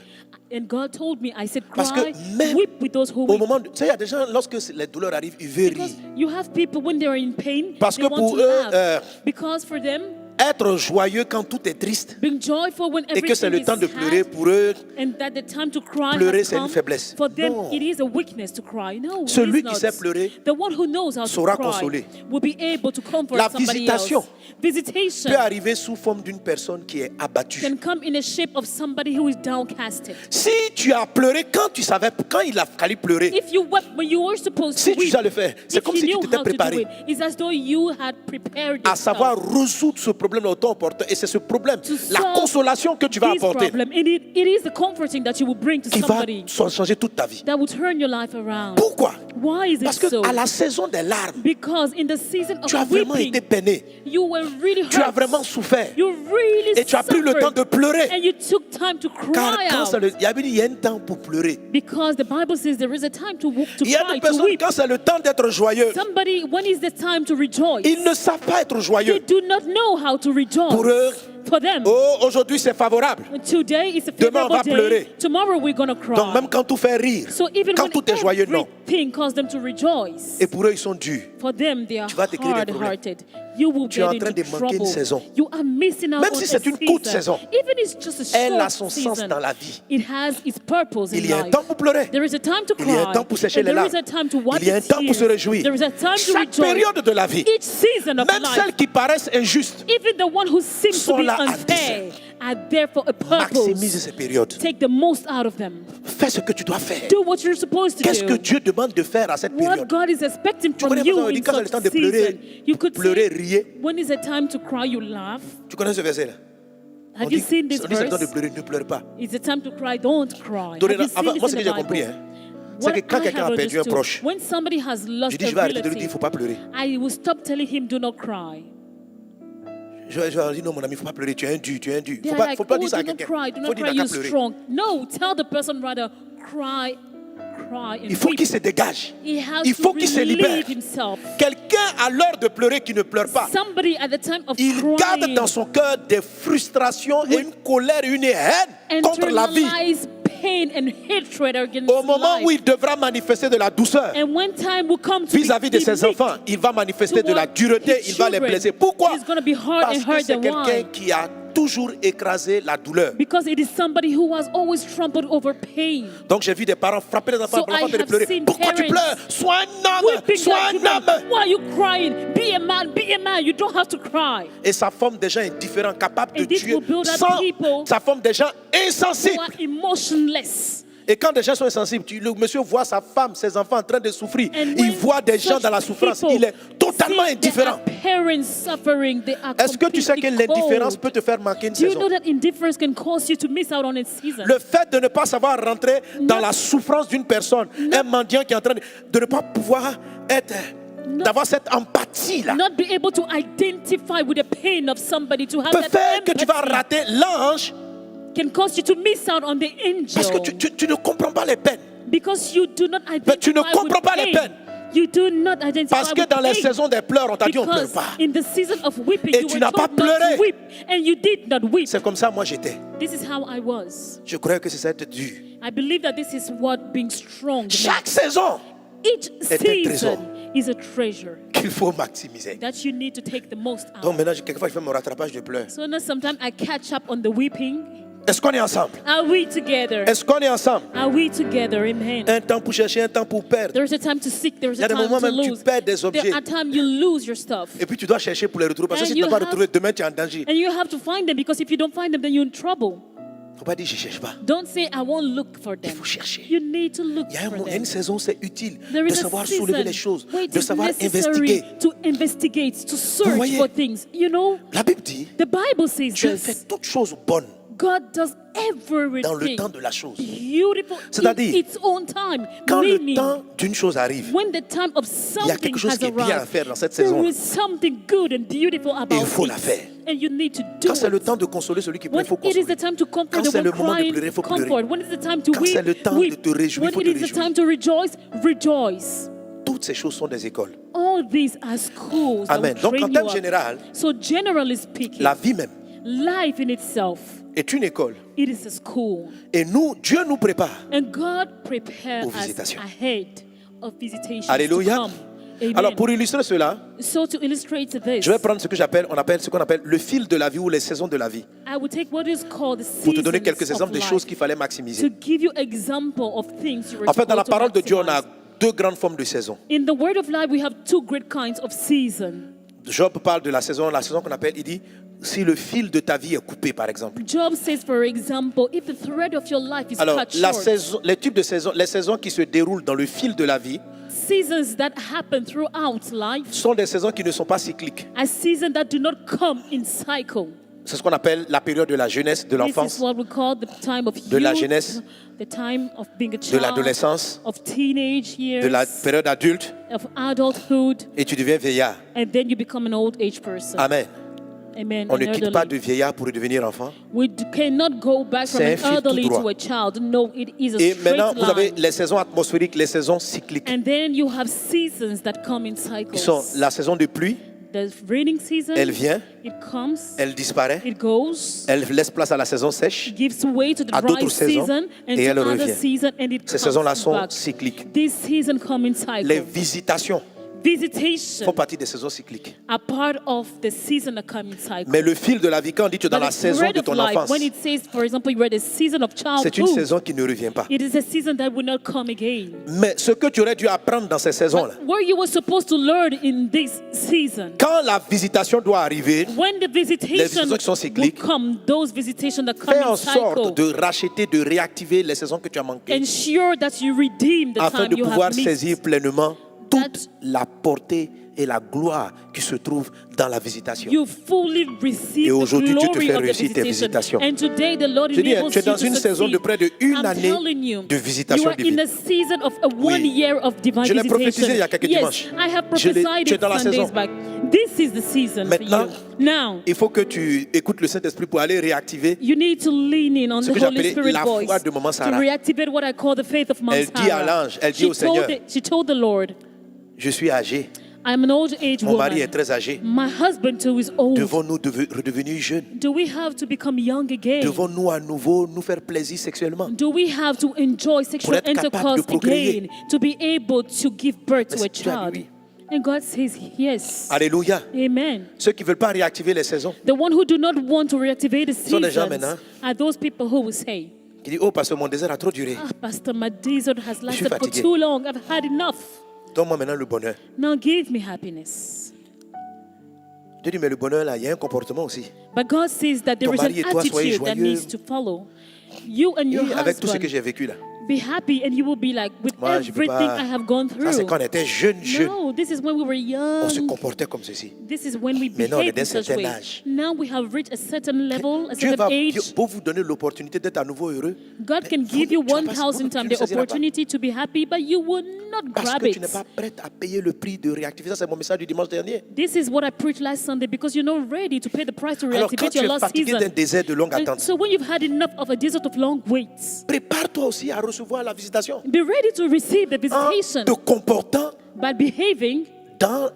And God told me, I said, Parce que cry, même weep with those who Au weep. moment, tu sais, il y a des gens, lorsque les douleurs arrivent, ils veulent rire. Because you have people when they're in pain, Parce they que want pour to eux, laugh. Because for them, Être joyeux quand tout est triste being joyful when et que c'est everything le temps is de pleurer, sad, pour eux, and that the time to cry pleurer, has c'est une come, faiblesse. for them Non. it is a weakness to cry. No, Celui it is qui not. sait pleurer The one who knows how to saura cry consoler. will be able to comfort La somebody visitation else. Visitation peut arriver sous forme d'une personne qui est abattue. can come in a shape of somebody who is downcasted. Si tu as pleuré quand tu savais, quand il a fallu pleurer, If you wept when you were supposed si to tu weep, sais le faire, c'est if comme you si tu knew t'étais how to do préparé it, it's as though you had prepared à yourself savoir résoudre ce problème auto-important. Et c'est ce problème, to la solve consolation que tu vas this apporter, problem. And it is the comforting that you will bring to qui va somebody changer toute ta vie. that will turn your life around. Pourquoi? Why is it Parce que so? à la saison des larmes, Because in the season of tu as vraiment weeping, été peiné. you were really Tu as hurt. vraiment souffert. You really Et tu as pris le suffered. temps de pleurer. And you took time to Car cry quand c'est out. il y a un temps pour pleurer. Because the Bible says there is a time to Il y a cry, des to personnes, weep. quand c'est le temps d'être joyeux, Somebody, when is the time to rejoice? ils ne savent pas être They joyeux. do not know how to rejoice. Pour eux, For them, oh, aujourd'hui c'est favorable. today is a Demain, on va favorable day. pleurer. Tomorrow we're going to cry. Donc même quand tout fait rire, So even quand when tout est joyeux, non. everything causes them to rejoice, Et pour eux, ils sont durs. for them they are Tu vas te créer des problèmes. hard-hearted. You will Tu es get en train into de manquer une trouble. saison. You are missing out Même on si a c'est une courte season. saison, Even if it's just a elle a short son sens season, dans la vie. it has its purpose in Il y a un life. temps pour pleurer. There is a time to Il y a un cry. temps pour sécher And les there is larmes. a time to wipe Il y a un the temps pour se tears. réjouir. There is a time to Chaque rejoice. période de la vie, Each season of même life, celles qui paraissent injustes, even the one who seems sont to be là à unfair, are there for a maximise purpose. ces périodes. Take the most out of them. Fais ce que tu dois faire. Do what you're supposed to Qu'est-ce que do. Dieu demande de faire à cette What période? God is expecting Tu from connais you pas ça, on dit in quand c'est le such temps de pleurer, season. You could pleurer, say, riez. when is the time to cry, you laugh. Tu connais ce verset-là? Have you seen this on dit c'est le temps de verse? pleurer, ne pleure pas. It's the time to cry, don't cry. Donnez- Have you seen moi, this ce in que the j'ai Bible? compris, hein, c'est What que quand I quelqu'un have a perdu un understood, proche, when somebody has lost je dis, a je vais arrêter de lui dire, il ne relative, faut pas pleurer. I will stop telling him, do not cry. Je vais leur dire, non, mon ami, il ne faut pas pleurer, tu es un dur, tu es un dur. Il They're ne faut like, pas oh, dire ça à do not quelqu'un. cry, do Il faut not dire, cry, il n'a you're qu'à pleurer. strong. No, tell the person rather, cry and Il faut weep. qu'il se dégage. He has Il faut to qu'il se libère. relieve himself. Quelqu'un à l'heure de pleurer qui ne pleure pas. Somebody at the time of Il garde crying dans son cœur des frustrations et une colère et une haine contre la vie. internalize pain and hatred against Au moment life. où il devra manifester de la douceur And when time will come to vis-à-vis de be ses meek enfants, il va manifester de la toward dureté, his il va les children, blesser. Pourquoi? he's gonna be hard Parce and que hurt c'est and quelqu'un why? qui a toujours écrasé la douleur. Because it is somebody who has always trampled over pain. Donc j'ai vu des parents frapper les enfants So pour l'enfant I de have pleurer. seen Pourquoi tu parents pleures? Sois un homme, Weeping sois their un children. homme. Why are you crying? Be a man, be a man. You don't have to cry. Et ça forme des gens indifférents, capables de And this tuer will build up sans. people Ça forme des gens Who insensibles. are emotionless. Et quand des gens sont insensibles, le monsieur voit sa femme, ses enfants en train de souffrir. And Il when voit des gens such dans la souffrance. people Il est totalement see indifférent. their parents suffering, they are Est-ce que tu sais que completely l'indifférence cold. peut te faire manquer une Do you saison? know that indifference can cause you to miss out on a season? Le fait de ne pas savoir rentrer dans Not- la souffrance d'une personne, un mendiant qui est en train de ne pas pouvoir être, d'avoir cette empathie là, Not be able to identify with the pain of somebody, to have peut that faire que tu vas empathy, rater l'ange can cause you to miss out on the parce que angel. tu ne comprends pas les peines. Because you do not identify tu ne comprends with pas les pain. peines. You do not identify Parce que with dans les pain. saisons des pleurs, on t'a dit on ne pleure Because pas. in the season of weeping, Et you tu were n'as pas told not pleuré. to weep, and you did not weep. C'est comme ça moi j'étais. This is how I was. Je croyais que c'est ça être dur. I believe that this is what being strong Chaque meant. saison Each un trésor. season is a treasure qu'il faut maximiser. that you need to take the most out. Donc maintenant, quelquefois, je fais mon rattrapage de pleurs. So now sometimes I catch up on the weeping. Est-ce qu'on est ensemble? Are we together? Est-ce qu'on est ensemble? Are we together? Amen. Un temps pour chercher, un temps pour perdre. There's a time to seek, there's Il y a a des time moments to même tu lose. perds des objets. There are times you lose your stuff. Et puis tu dois chercher pour les retrouver. Parce que And si tu ne you pas have- retrouver, demain tu es en danger. And you have to find them, because if you don't find them, then you're in trouble. Il ne faut pas dire je ne cherche pas. Don't say, I won't look for Il them. faut chercher. You need to look Il y a for une them. saison, c'est utile There de is a savoir season soulever les choses, where it de is savoir necessary investiguer. to investigate, to search voyez? for things. You know, La Bible dit, the Bible says Dieu this. fait toutes choses bonnes God does dans le everything temps de la chose. beautiful C'est-à-dire, in its own time. Quand le Meaning, temps d'une chose arrive, when the time of il y a something quelque chose has qui est bien à arrived, faire dans cette there saison. is something good and beautiful about il faut it. la faire. And you need to do Quand c'est le it. temps de consoler celui qui pleure, When il faut it is consoler. the time to comfort Quand the c'est one le moment de crying, pleurer, il faut comfort. pleurer. When it is the time to Quand weep, c'est le temps weep. de te réjouir, il faut When te it is the réjouir. time to rejoice, rejoice. Toutes ces choses sont des écoles. All these are schools that Amen. will Donc, train en you termes up. général, So generally speaking, la vie même life in itself, est une école. it is a school. Et nous, Dieu nous prépare. And God prepared Aux us visitations. ahead of visitations Alléluia. to come. Amen. Alors, pour illustrer cela, So to illustrate this, je vais prendre ce qu'on appelle le fil de la vie ou les saisons de la vie, I will take what is called the pour te donner quelques seasons exemples of des choses life qu'il fallait to maximiser. give you example of things you were En fait, dans la supposed to parole de Dieu, on a maximize. deux grandes formes de saisons. In the word of life, we have two great kinds of season. Job parle de la saison qu'on appelle, il dit, si le fil de ta vie est coupé, par exemple. Job says, for example, if the thread of your life is Alors, cut short, les types de saisons, les saisons qui se déroulent dans le fil de la vie seasons that happen throughout life sont des saisons qui ne sont pas cycliques. are seasons that do not come in cycle. C'est ce qu'on appelle la période de la jeunesse, de This is l'enfance, what we call the time of de la youth, jeunesse, the time of being a de child, l'adolescence, of teenage years, de la période adulte, of adulthood, et tu deviens vieillard. and then you become an old age person. Amen. Amen. On an ne quitte elderly. pas de vieillard pour devenir enfant. Cannot go back from C'est un an fil tout elderly droit. to a child. No, it is a Et straight maintenant, vous avez line. les saisons atmosphériques, les saisons cycliques. And then you have seasons that come in Qui cycles. sont la saison de pluie, The raining season, elle vient, it comes, elle disparaît, it goes, elle laisse place à la saison sèche. gives way to the à dry d'autres saisons, season and et to elle other revient. season, and it Ces comes saisons-là sont back. cycliques. This season come in cycles. Les visitations Visitation font partie des saisons cycliques. are part of the season that come in cycles. Mais le fil de la vie, quand on dit que tu es dans But la the saison thread de of ton life, enfance, when it says, for example, you are the season of c'est une childhood, saison qui ne revient pas. it is a season that will not come again. Mais ce que tu aurais dû apprendre dans ces saisons-là, But where you were supposed to learn in this season, quand la visitation doit arriver, when the visitation saisons qui sont will cycliques, come, those visitations that come fais en in sorte cycle, de racheter, de réactiver les saisons que tu as manquées, ensure that you redeem the afin time de you pouvoir have missed. saisir pleinement toute That- la portée et la gloire qui se trouve dans la visitation. You fully receive Et the aujourd'hui, Dieu te glory fait of the réussir tes visitation. visitations. And today the Lord Je dis, enables tu es you dans to une saison de succeed. près de une I'm année telling you, de visitation you are divine. in a season of a 1 year of divine Je l'ai visitation. prophétisé il y a quelques yes, dimanches. I have Je l'ai- prophesied tu es it dans la Sundays saison. back. This is the season Maintenant, for you. Now, il faut que tu écoutes le Saint-Esprit pour aller réactiver. you need to lean in on Ce the que Holy j'appelais Spirit la voice foi de Maman to Sarah. reactivate what I call the faith of Mom Elle dit à Sarah. l'ange, elle dit au Seigneur, She told the Lord, je suis âgé, I'm an old age mon mari woman. est très âgé. My husband too is old. Devons-nous redevenir jeunes? Do we have to become young again? Devons-nous à nouveau nous faire plaisir sexuellement? Do we have to enjoy sexual être capable de intercourse procréer? again to be able to give birth to a Mais Dieu a dit child? oui. And God says yes. Alléluia. Amen. Ceux qui ne veulent pas réactiver les saisons, The one who do not want to reactivate the sont les gens seasons maintenant are those people who will say, qui disent, oh, parce que mon désert a trop duré. ah, Pastor, my desert has lasted for fatigué. too long. I've had enough. Donne-moi maintenant le bonheur. Now give me happiness. Dieu dit, mais le bonheur là, il y a un comportement aussi. But God says that there Ton is mari et an toi, soyez attitude that joyeux. needs to follow. You and your Et avec tout ce que husband, j'ai vécu là. be happy and you will be like, with Moi, je peux everything pas. I have gone Ça, c'est through. quand on était jeune. No, this is when we were On se young. comportait comme ceci. This is when we Maintenant, on est behave d'un in such certain way. âge. Now we have reached a certain level, a Dieu certain va age. pour vous donner l'opportunité d'être à nouveau heureux. God can vous- give you tu vas pas- 1,000 tu times ne the saisiras pas. opportunity to be happy, but you will not Parce grab que tu n'es it. pas prête à payer le prix de réactiver. Ça, c'est mon message du dimanche dernier. This is what I preached last Sunday because you're not ready to pay the price to Alors, quand reactivate tu your es lost fatigué d'un season. désert de longue And attente, so when you've had enough of a desert of long waits, prépare-toi aussi à recevoir la visitation. be ready to receive the En visitation te comportant by behaving,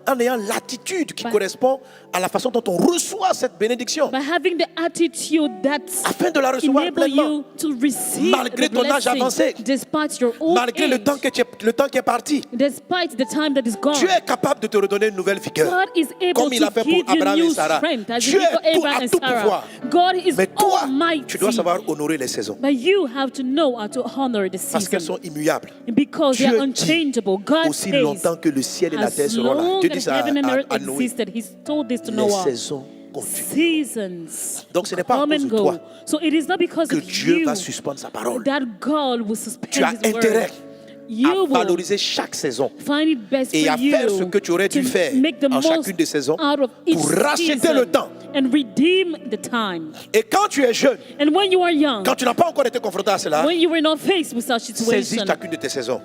en ayant l'attitude qui correspond à la façon dont on reçoit cette bénédiction, by having the attitude that's afin de la recevoir enable pleinement. you to receive Malgré the ton âge blessing avancé, despite your old Malgré le age, temps qui est parti, despite the time that is gone. Dieu est capable de te redonner une nouvelle vigueur. God is able Comme il a to fait pour give you Abraham et new Sarah. strength as he Dieu did for est tout, Abraham à and tout Sarah. pouvoir. God is Mais toi, almighty. tu dois savoir honorer les saisons. But you have to know how to honor the Parce qu'elles season. sont immuables. Because they Dieu are unchangeable. God Aussi says, longtemps que le ciel et la terre as seront là. long Dieu dit as ça heaven and earth à Noé. existed, He's told this to Les Noah. saisons continuent. Seasons Donc ce n'est pas à come cause and de go. toi So it is not because que of Dieu you va suspendre sa parole. that God will Tu suspend as His intérêt word. You à will valoriser chaque saison find it best et for à you faire ce que tu aurais dû to faire make the en most chacune des saisons out of each pour racheter season le temps. and redeem the time. Et quand tu es jeune, And when you are young, quand tu n'as pas encore été confronté à cela, when you were not faced with such saisis situation, chacune de tes saisons.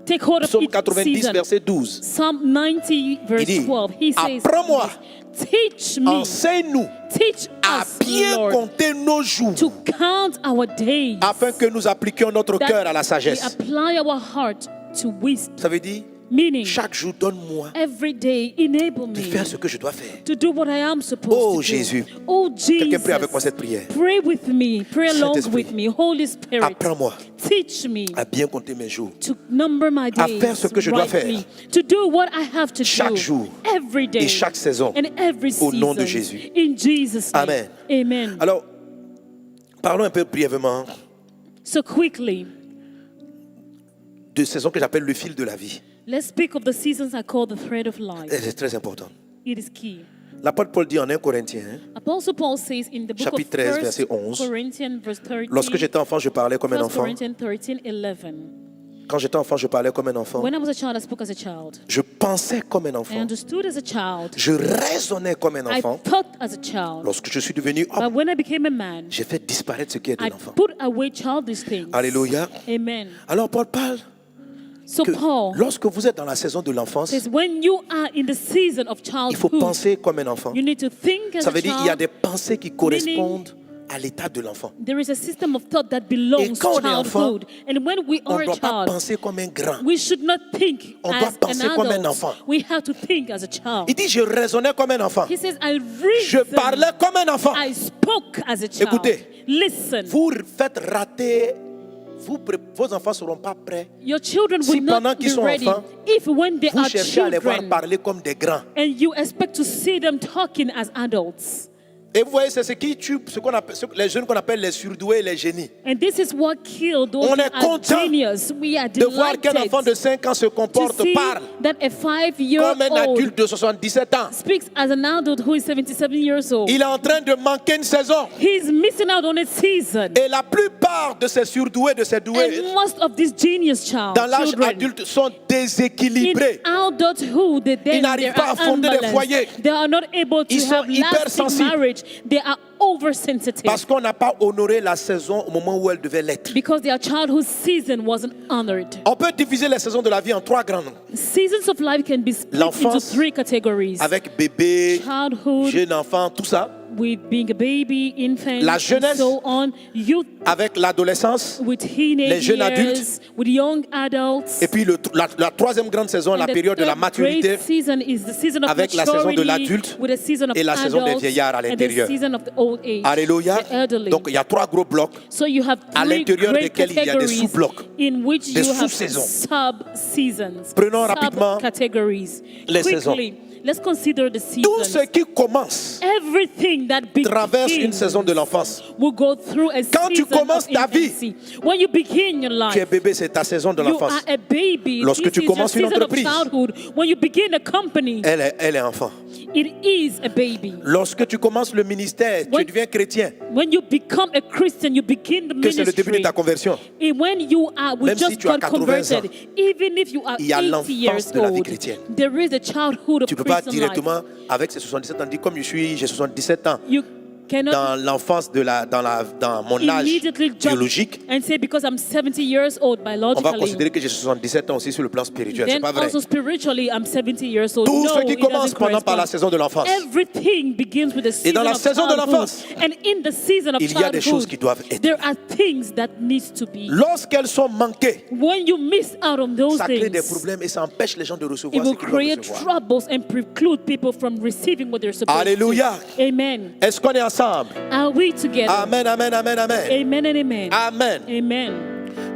take hold of Psaume each 90, season. verset 12. Psalm 90, verse Il dit, 12, he says, apprends-moi, teach me, enseigne-nous teach à us, bien Lord, compter nos jours to count our days, afin que nous appliquions notre that cœur à la we sagesse. apply our heart to wisdom. Ça veut dire, Meaning, chaque jour, donne-moi every day, enable de me faire ce que je dois faire. to do what I am supposed Oh, to Jésus. do. Oh, Quelqu'un prie avec moi Jesus. cette prière. Pray with me. Pray along Saint-Esprit, with me. Holy Spirit, apprends-moi teach me à bien compter mes jours. to number my à days faire ce que je dois rightly, to do what I have to Chaque do jour every day et chaque saison. and every Au season. nom de Jésus. In Jesus' name. Amen. Amen. Alors, parlons un peu brièvement So quickly, de saison que j'appelle le fil de la vie. let's speak of the seasons I call the thread of life. C'est très important. It is key. L'apôtre Paul dit en 1 Corinthiens, hein, Apostle Paul says in the book Chapitre of 13, verset 1 11. Corinthians, verse 13, Lorsque j'étais enfant, je parlais comme un 1 enfant. Corinthians 13, 11. Quand j'étais enfant, je parlais comme un enfant. When I was a child, I spoke as a child. Je pensais comme un I enfant. understood as a child. Je raisonnais comme un I enfant. thought as a child. Lorsque je suis devenu But homme, when I became a man, j'ai fait disparaître ce qui est de I l'enfant. put away childish things. Alléluia. Amen. Alors Paul parle So que Paul lorsque vous êtes dans la saison de l'enfance, says, when you are in the season of il faut childhood, penser comme un enfant. you need to think as Ça a veut dire qu'il y a child. des pensées qui correspondent à l'état de l'enfant. There is a system of thought that belongs quand to on est enfant, childhood. And when we On are ne a doit pas child, penser comme un grand. we should not think On doit as penser an comme un adult. enfant. We have to think as a child. Il dit, je raisonnais comme un enfant. He says, I Je reasoned. parlais comme un enfant. I spoke as a child. Écoutez. Listen. Vous faites rater, vos enfants ne seront pas prêts. Your children Si will pendant not qu'ils be sont ready enfants, if when they Vous are cherchez à les voir children parler comme des grands. and you expect to see them talking as adults. Et vous voyez, c'est ce qui tue les jeunes qu'on appelle les surdoués et les génies. And this is what killed those On who est are content genius. We are De voir qu'un delighted enfant de 5 ans se to comporte, see parle that a 5-year-old comme un adulte de 77 ans. speaks as an adult who is 77 years old. Il est en train de manquer une saison. He's missing out on a season. Et la plupart de ces surdoués, de ces doués, And most of these genius dans l'âge children adulte, sont in déséquilibrés. adulthood, they n'arrivent pas à fonder des foyers. They are not able to Ils sont have lasting hypersensibles. marriage. They are oversensitive Parce qu'on n'a pas honoré la saison au moment où elle devait l'être. because their childhood season wasn't honored. On peut diviser les saisons de la vie en 3 grandes. Seasons of life can be split into L'enfance, 3 categories. Avec bébé, Childhood, jeune enfant, tout ça. with being a baby, infant, La and jeunesse, so on. Youth Avec l'adolescence. with teenage les jeunes years, adultes. with young adults. Et puis la troisième grande saison, la And the période de la third maturité. great season is the season of Avec la saison de maturity, l'adulte with a season of et la saison des adults, vieillards à and the l'intérieur. season of the old age, Alléluia. the elderly. Donc il y a 3 gros blocs. So you have à 3 l'intérieur great desquels il y a des categories sous-blocs, in which des you have sous-saisons. sub-seasons, Prenons rapidement sub-categories. les saisons. Quickly, let's consider the Tout seasons. ce qui commence Everything that traverse une begins saison de l'enfance. will go through a Quand tu season commences of ta vie, infancy. When you begin your Tu es life, bébé, c'est ta saison de you l'enfance. are a baby. Lorsque This tu is your commences une season of entreprise, childhood. When you begin a company, Elle est enfant. it is a baby. Lorsque tu commences le ministère, tu When- deviens chrétien. When you become a Christian, you begin the Que c'est le début de ministry. ta conversion. And when you are, we Même si just tu as got 80 converted, even if you are il y a 80 l'enfance years de la vie old, chrétienne. there is a childhood of Tu ne peux pas Christian life. directement, avec ses 77 ans, dire comme j'ai 77 ans, You cannot dans l'enfance, dans mon âge immediately jump biologique, and say because I'm 70 years old on va biologically, considérer que j'ai 77 ans aussi sur le plan spirituel. C'est then pas vrai. also spiritually I'm 70 years old. Tout No, ce qui it commence doesn't pendant par la correspond. saison de l'enfance. Everything begins with the season dans la of saison de childhood. l'enfance, And in the season of il y a des choses qui childhood, doivent être. there are things that needs to be. Lorsqu'elles sont manquées, When you miss out on those ça crée des things, problèmes et ça empêche les gens de it recevoir ce will qu'ils doivent create recevoir. troubles and preclude people from receiving what they're supposed Alléluia. to. Amen. Est-ce qu'on est ensemble? Are we together? Amen, amen, amen, amen. Amen and amen. Amen. Amen.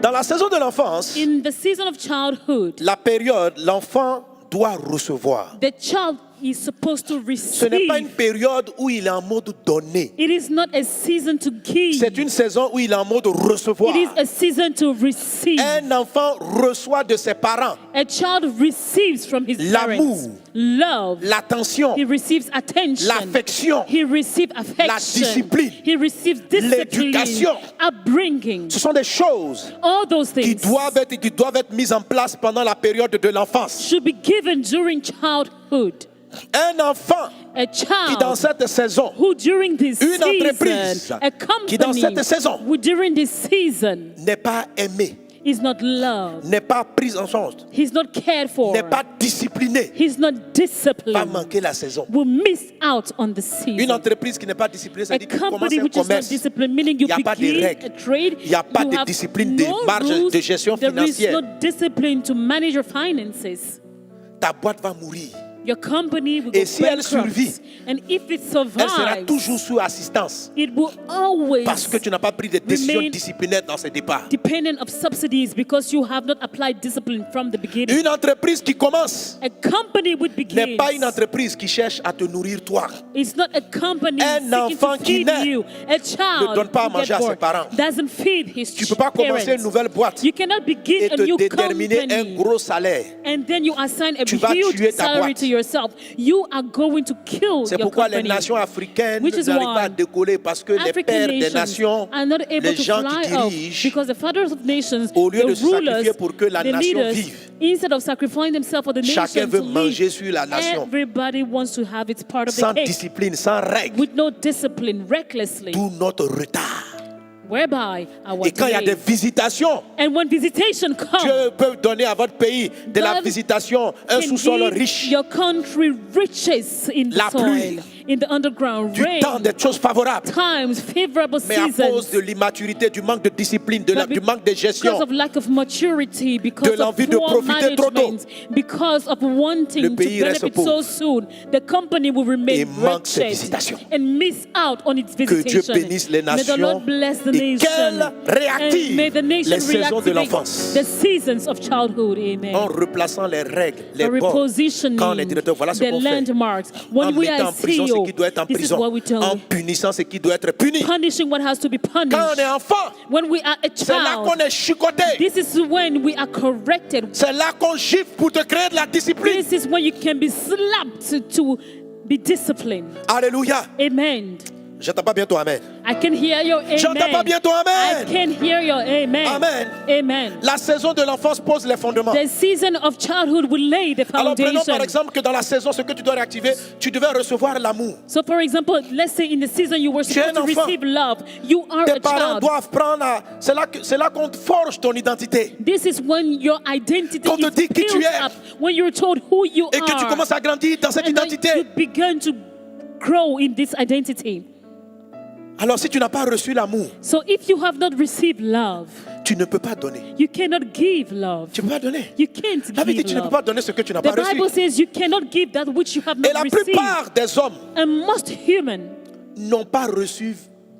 Dans la saison de l'enfance, In the season of childhood, la période, l'enfant doit recevoir. the child is supposed to Ce n'est pas une receive. période où il est en mode donner. It is not a season to give. C'est une saison où il est en mode recevoir. It is a season to receive. Un enfant reçoit de ses parents A child receives from his L'amour. parents love. l'attention, He receives attention. l'affection. He receives affection. discipline. He receives discipline. L'éducation. Upbringing. Ce sont des choses All those qui things doivent être mises en place pendant la période de l'enfance. should be given during childhood. Un enfant A qui dans child cette saison, who during this Une season, entreprise a qui dans company cette saison who during this season n'est pas aimé, is not loved, n'est pas prise en charge, he's not cared for, n'est pas discipliné, he's not va disciplined, manquer la saison. will miss out on the Une season. entreprise qui n'est pas disciplinée, ça A dit qu'il commence company un which is not commerce. disciplined, meaning you Il y a pas de begin règles. a trade, Il y a pas you de have discipline, de no marge rules, de gestion there is financière. no discipline to manage your finances. Ta boîte va mourir. Your company will Et go si elle bankrupt. survit, And if it Elle sera survives, toujours sous assistance it will always parce que tu n'as pas pris de décisions remain disciplinaires dans ses départs. dependent of subsidies because you have not applied discipline from the beginning. Une entreprise qui commence A company which n'est begins pas une entreprise qui cherche à te nourrir toi. is not a company Un seeking enfant to qui feed naît you. A child ne donne pas à who manger get à ses bored parents. doesn't feed his Tu ne peux pas commencer parents. une nouvelle boîte You cannot begin et a te new déterminer un company gros salaire. and then you assign a Tu vas huge tuer ta salary boîte. to yourself, you are going to kill C'est your pourquoi les company. nations africaines Which is n'arrivent pas à why décoller parce que les African pères des nations nations, are not able les to gens fly qui off dirigent, because the fathers of nations, au lieu the de se rulers, sacrifier pour que la the nation leaders, vive, instead of sacrificing themselves for the chacun nation veut to manger live, sur la nation. everybody wants to have its part of Sans the cake discipline, sans règle, with no discipline, recklessly, tout notre retard. whereby our Et quand il y a des delay. visitations, And when visitation comes, Dieu peut donner à votre pays de la God visitation un can sous-sol give riche, your country riches in the La soil, pluie, in the underground, du rain, temps, des choses favorables. times, favorable Mais à cause seasons. de l'immaturité, du manque de discipline, But du manque de gestion, because of lack of maturity, because of l'envie de poor profiter trop tôt, management, because of wanting le to pays reste benefit so pauvre. soon, the company will Et remain manque ses wretched visitations. and miss out on its Que Dieu visitation. bénisse les May the nations Lord bless the et qu'elles nation. réactivent And may the nation les saisons de reactivate l'enfance. the seasons of childhood. Amen. en replaçant les règles, les A bords. repositioning Quand on est directeur, voilà ce the qu'on fait. landmarks. En When we mettant are en prison ce CEO, qui doit être en this is prison. what we tell En you. punissant ce qui doit être puni. Punishing what has to be Quand on punished. est enfant, When we are a c'est là qu'on child, est chicoté. this is when we are corrected. C'est là qu'on gifle pour te créer de la discipline. This is when you can be slapped to be disciplined. Alléluia. Amen. J'entends pas bien ton amen. I can hear your amen. J'entends pas bien ton I amen. can hear your amen. Amen. Amen. La saison de l'enfance pose les fondements. The season of childhood will lay the Alors prenons foundation. par exemple que dans la saison, ce que tu dois réactiver, tu devais recevoir l'amour. So for example, let's say in the season you were Tu es supposed to un enfant. receive love. You are Tes a parents child. doivent prendre c'est là qu'on forge ton identité. This is when your identity Qu'on te is dit qui tu built es. up. When you're told who you Et que tu are. commences à grandir dans cette And then identité. you begin to grow in this identity. Alors si tu n'as pas reçu l'amour, So if you have not received love, tu ne peux pas donner. you cannot give love. Tu ne peux pas donner. You can't La Bible dit give tu ne peux love. pas donner ce que tu n'as The pas reçu. Bible says you cannot give that which you have Et not la received. plupart des hommes And most human n'ont pas reçu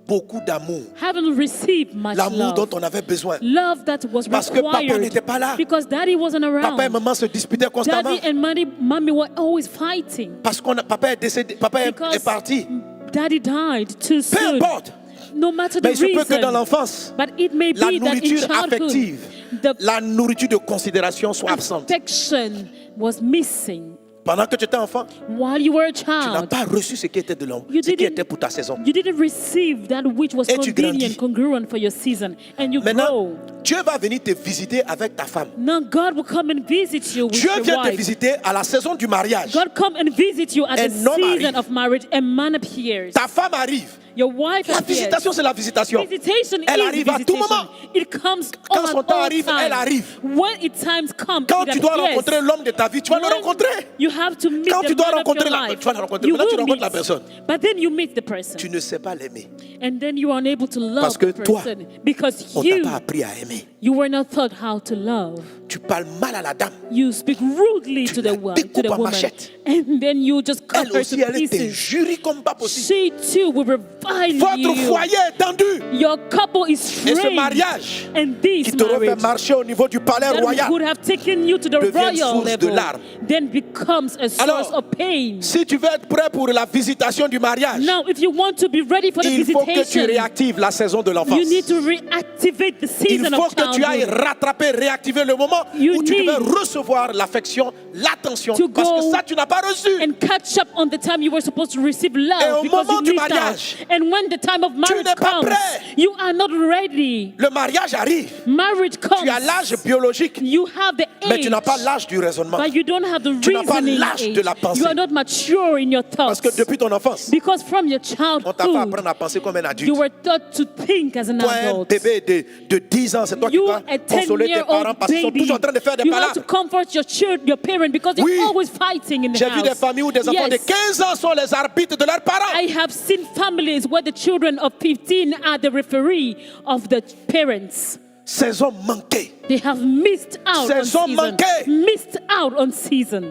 beaucoup d'amour. haven't received much L'amour dont love. on avait besoin. Love that was Parce que papa required n'était pas là. because daddy wasn't Papa et around. maman se disputaient constamment. Daddy and mommy were always fighting Parce que papa est décédé, papa est because parti. daddy died too Peu soon. importe. No matter the Mais il se peut que dans reason, l'enfance, but it may la be that in nourriture childhood, affective, the la nourriture de considération soit absente. affection was missing. Pendant que tu étais enfant, While you were a tu n'as child, pas reçu ce qui était de l'homme, You ce qui didn't- était pour ta saison. you didn't receive that which was Et tu convenient, grandis. congruent for your season, and you Maintenant, grow. Dieu va venir te visiter avec ta femme. Now God will come and visit you with Dieu your vient te wife. visiter à la saison du mariage. God come and visit you at the Un homme season arrive. of marriage, and man appears. Ta femme arrive. Your wife La appears. visitation, c'est la visitation. Visitation Elle is arrive à tout visitation. moment. It comes Quand all son at temps all arrive, times. elle arrive. When its times come, Quand it tu dois appears. rencontrer l'homme de ta vie, tu vas le When rencontrer. You have to meet Quand the tu dois man of rencontrer your la- life. tu vas la rencontrer. You Maintenant, tu will rencontres la meet. personne. But then you meet the person. Tu ne sais pas l'aimer. And then you are unable to love Parce que the toi, person. Because On t'a pas appris à aimer. you were not taught how to love. Tu parles mal à la dame. You speak rudely Tu to the, la to the découpes en woman. machette. And then you just cut Elle her aussi, to elle était pieces. jurie comme pas possible. She too will revile Votre you. foyer est tendu. Your couple is Et ce strained. mariage And this qui t'aurait fait marriage marcher au niveau du palais that royal. would have taken you to the devient royal source de level larmes. then becomes a source Alors, of pain. Si tu veux être prêt pour la visitation du mariage, Now, if you want to be ready for the il faut que tu visitation, réactives la saison de l'enfance. you need to reactivate the Il season faut of que tu ailles childhood. rattraper, réactiver le moment You où tu devais need recevoir l'affection, l'attention. to Parce que go ça, tu n'as pas reçu. And catch up on the time you were supposed to receive Et love au because moment you du missed mariage, out. And when the time of marriage n'es pas comes, prêt. you are not ready. Le mariage arrive. Marriage comes. Tu as l'âge biologique, You have the mais tu age, n'as pas l'âge du raisonnement. but you don't have the Tu n'as pas reasoning l'âge age. de la pensée. You are not mature in your Parce thoughts. que depuis ton enfance, Because from your on t'a fait childhood, apprendre à penser comme un adulte. you were taught to think as an Toi, un adult. bébé de 10 ans, c'est toi qui You, dois a consoler tes 10-year-old parents parce qu'ils sont baby, toujours en train de faire des you have to palabres. comfort your children, your parents, because they're Oui. always fighting in the J'ai vu house. des familles où des enfants de Yes. 15 ans sont les arbitres de leurs parents. I have seen families where the children of 15 are the referee of the parents. Saison manquée. They have missed out on Saison season. manquée. Missed out on season.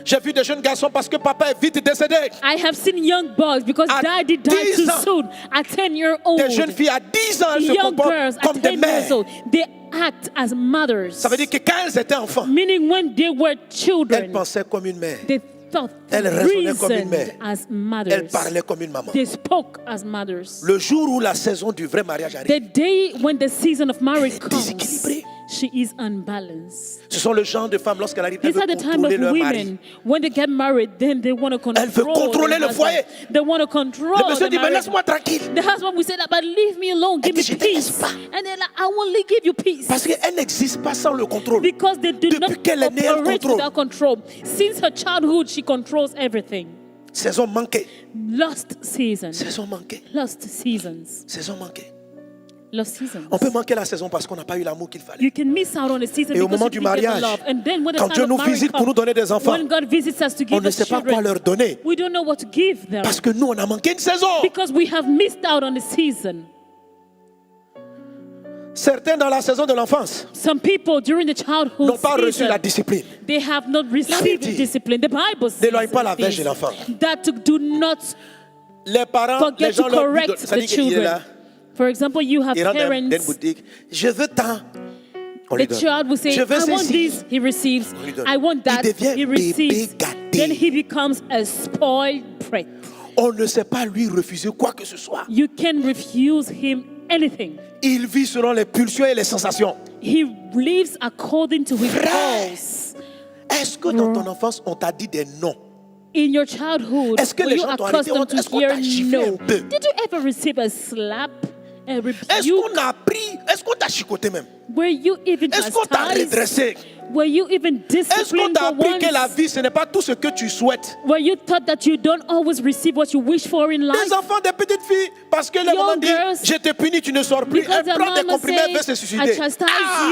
J'ai vu des jeunes garçons parce que papa est vite décédé. I have seen young boys because À daddy died 10 too ans. soon. At 10-year-old, Des jeunes filles à 10 ans, elles se young comportent girls at comme des 10 years mères. old, they act as mothers. Ça veut dire que quand elles étaient enfants, Meaning when they were elles children, pensaient comme une mère. they thought, Elles raisonnaient comme une reasoned mère. as Elles mothers. parlaient comme une maman. They spoke as mothers. Le jour où la saison du vrai mariage arrive, The day when the season of marriage Elle est comes, déséquilibrée. she is unbalanced. Ce sont le genre de femmes, lorsqu'elles arrivent, elles These are veulent the time of contrôler leur mari. women. When they get married, then they want to control. Elle veut contrôler their le foyer. husband. They want to control. Le monsieur the dit, mais marriage. laisse-moi tranquille. The husband will say that, but leave me alone, give Elle me dit, je te laisse peace. pas. And then I will give you peace. Parce qu'elle n'existe pas sans le contrôle. Because they do Depuis not qu'elle est née, elle operate contrôle. without control. Since her childhood, she controls everything. Saison manquée. Lost season. Saison manquée. Lost seasons. Saison manquée. Lost seasons. On peut manquer la saison parce qu'on n'a pas eu l'amour qu'il fallait. You can miss out on a season Et au because moment you du didn't get the mariage, love. And then when the quand time Dieu of nous marriage visite pour comes, nous donner des enfants, when God visits us to give on ne us sait pas quoi children, leur donner. we don't know what to give them Parce que nous, on a manqué une saison. because we have missed out on the season. Certains dans la saison de l'enfance Some people during the childhood n'ont pas reçu season, la discipline. they have not received dit, discipline. The Bible says n'éloigne pas la verge this, de l'enfant. that to do not Les parents, les forget gens to leur correct disent, ça the dit qu'il est children. là, For example, you have il rentre dans parents, une boutique, je veux tant. On lui the donne. child will say, Je veux I want ceci. this, he receives. On lui donne. I want that, Il devient he receives. bébé gâté. Then he becomes a spoiled brat. On ne sait pas lui refuser quoi que ce soit. You can refuse him anything. Il vit selon les pulsions et les sensations. He lives according to his Frère. goals. Est-ce que dans ton enfance, on t'a dit des noms? In your childhood, Est-ce que were les you gens t'ont arrêté? accustomed Est-ce to qu'on hear t'a giflé un no? peu? Did you ever receive a slap, a Est-ce rebuke? qu'on a appris? Est-ce qu'on t'a chicoté même? Were you even Est-ce qu'on t'a chastised? redressé? Were you even Est-ce qu'on disciplined t'a for appris que la once? vie, ce n'est pas tout ce que tu souhaites? Were you taught that you don't always receive what you wish for in life? Des enfants, des petites filles, parce que les Young mamans disent, girls, je te punis, tu ne sors plus. Because Elle the prend des mama comprimés, elle veut se say, I suicider. chastise Ah!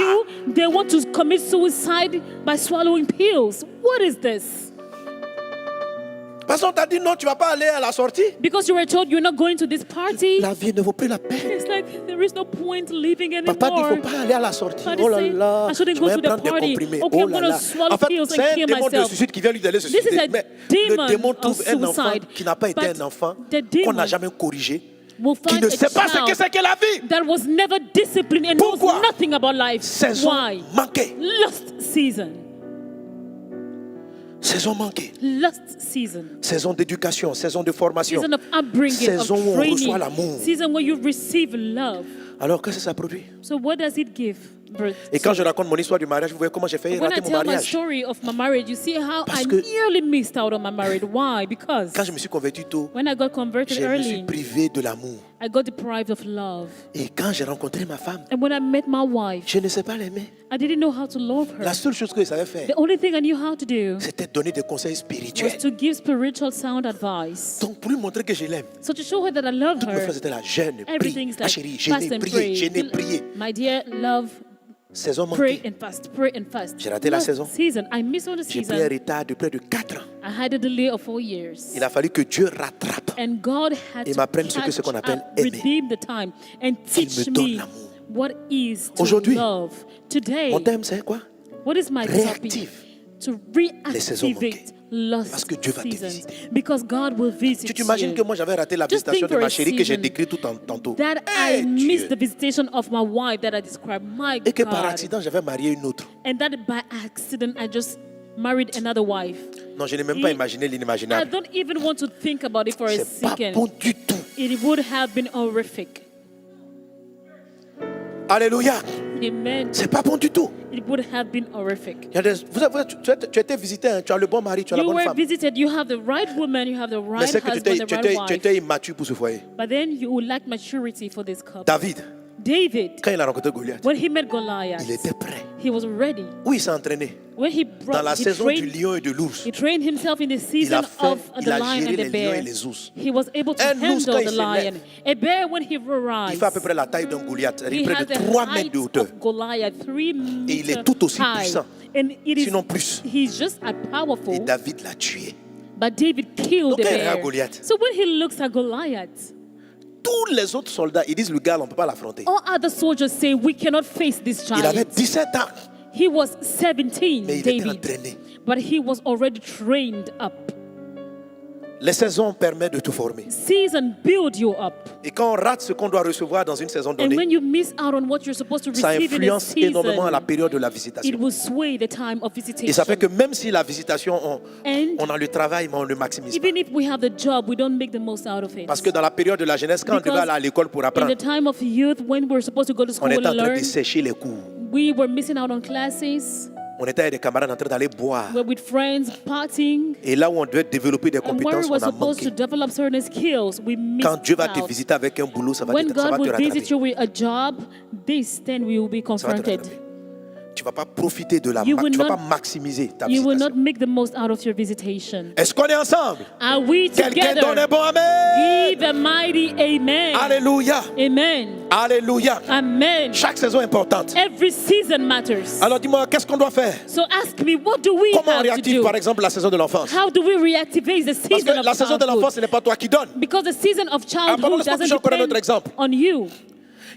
you, they want to commit suicide by swallowing pills. What is this? Parce qu'on t'a dit non, tu ne vas pas aller à la sortie. Because you were told you're not going to this party. La vie ne vaut plus la peine. It's like there is no point living anymore. Papa dit, il ne faut pas aller à la sortie. Daddy Oh là say, là, I shouldn't je go vais to the prendre des party. comprimés. Okay, Oh I'm là gonna là. swallow En fait, pills and c'est un kill démon de myself. suicide qui vient lui d'aller se This is suicider. a Mais demon le démon of trouve un enfant suicide. qui n'a pas été But un enfant, the qu'on n'a demon jamais corrigé, will qui find ne a sait pas ce que child c'est que la vie. that was never disciplined and knows Pourquoi? nothing about life. Saison Why? manquée. Lost season. Saison manquée. Lost season. Saison d'éducation, saison de formation. Season of upbringing, Saison of où on training. reçoit l'amour. Season where you receive love. Alors, qu'est-ce que ça produit? So what does it give birth Et quand to? je raconte mon histoire du mariage, vous voyez comment j'ai failli When I rater mon tell my mariage. story of my marriage, you see how Parce I que- nearly missed out on my marriage. Why? Because Quand je me suis converti tôt, when I got converted je me suis early, privé de l'amour. I got deprived of love. Et quand j'ai rencontré ma femme, And when I met my wife, je ne sais pas l'aimer. I didn't know how to love her. La seule chose que je savais faire, The only thing I knew how to do c'était donner des conseils was spirituels. to give spiritual sound advice. Donc, pour lui montrer que je l'aime, So to show her that I love toutes mes her, phrases étaient là. Jeûne, prie. everything's Ah like chérie, je fast n'ai and prié, pray. je n'ai prié. My dear, love, Saison pray manquée. and fast, pray and fast. J'ai raté la Lost saison. season. I missed on the J'ai pris un season. retard de près de 4 ans. I had a delay of 4 years. Il a fallu que Dieu rattrape. And God had Et to m'apprenne ce que catch c'est qu'on appelle up, aimer. redeem the time, and teach me donne me l'amour. what is to Aujourd'hui, love. Today, Mon thème, c'est quoi? what is my Réactive topic? To les saisons manquées. reactivate lost Parce que Dieu va te seasons. visiter. Because God will visit Tu t'imagines you. que moi j'avais raté la Just visitation think de for ma a chérie que j'ai season décrit tantôt. That Eh, I missed Dieu. the visitation of my wife that I described. My Et que par God. accident j'avais marié une autre. And that by accident I just married another wife. Non, je n'ai même pas imaginé I l'inimaginable. don't even want to think about it for a C'est pas second. bon du tout. It would have been horrific. Alléluia. Amen. C'est pas bon du tout. It would have been horrific. Il y a tu as été visité, hein, tu as le bon mari, tu as la You bonne were femme. visited, you have the right woman, you have the Mais right c'est que tu husband, the right tu wife. étais immature pour ce foyer. But then you would lack maturity for this couple. David, David, quand il a rencontré Goliath, when he met Goliath, il était prêt. he was ready. Oui, il s'est entraîné. When he Dans la brought, he saison du trained, lion et de l'ours, he trained himself in the season of il the a lion géré and les the lions et bear. les ours. He was able to Un ours, handle quand il the se lion. lève, A bear, when he il arrives, fait à peu près la taille d'un Goliath, he près has de the 3 mètres height de hauteur. of Goliath, 3 Et il est meters tout aussi high. puissant. And it is, Sinon plus. he's just as powerful. Et David l'a tué. But David killed Donc, the quand il regarde bear. Goliath, So when he looks at Goliath, tous les autres soldats, ils disent le gars, on ne peut pas l'affronter. all other soldiers say, we cannot face this Il avait giant. 17 ans, He was 17, mais il était David, entraîné. but he was already trained up. Les saisons permettent de te former. Season build you up. Et quand on rate ce qu'on doit recevoir dans une saison And donnée, when you miss out on what you're supposed to ça receive in a influence énormément à la season, période de la it visitation. will sway the time of visitation. Et ça fait que même si la visitation, And on a le travail, mais on ne le maximise pas. even if we have the job, we don't make the most out of it. Parce que dans la période de la jeunesse, quand on devait aller à l'école pour In apprendre, the time of youth, when we're supposed to go to on school est en and train de learn, sécher les cours. We were missing out on classes. On était avec des camarades en train d'aller boire. We're with friends partying. Et là où on devait développer des And where compétences, we on were a supposed to manqué. develop certain skills, we missed Quand Dieu va te out. visiter avec un boulot, ça va When te God will rattraper. visit you with a job, then we will be Ça va te confronted. rattraper. Tu ne vas pas profiter de la You marque, will tu ne vas not- pas maximiser ta You will not visitation. make the most out of your visitation. Est-ce qu'on est ensemble? Are we Quelqu'un donne un together? bon amen. Give a mighty amen. Alléluia. Amen. Alléluia. Amen. Chaque saison est importante. Every season matters. Alors dis-moi, qu'est-ce qu'on doit faire? So ask me, what do we Comment on have to réactive do? par exemple la saison de l'enfance? How do we reactivate the Parce season que of la saison de l'enfance, childhood? ce n'est pas toi qui donnes. Because the season of pardon, childhood laisse-moi doesn't toucher encore un autre depend exemple. on you.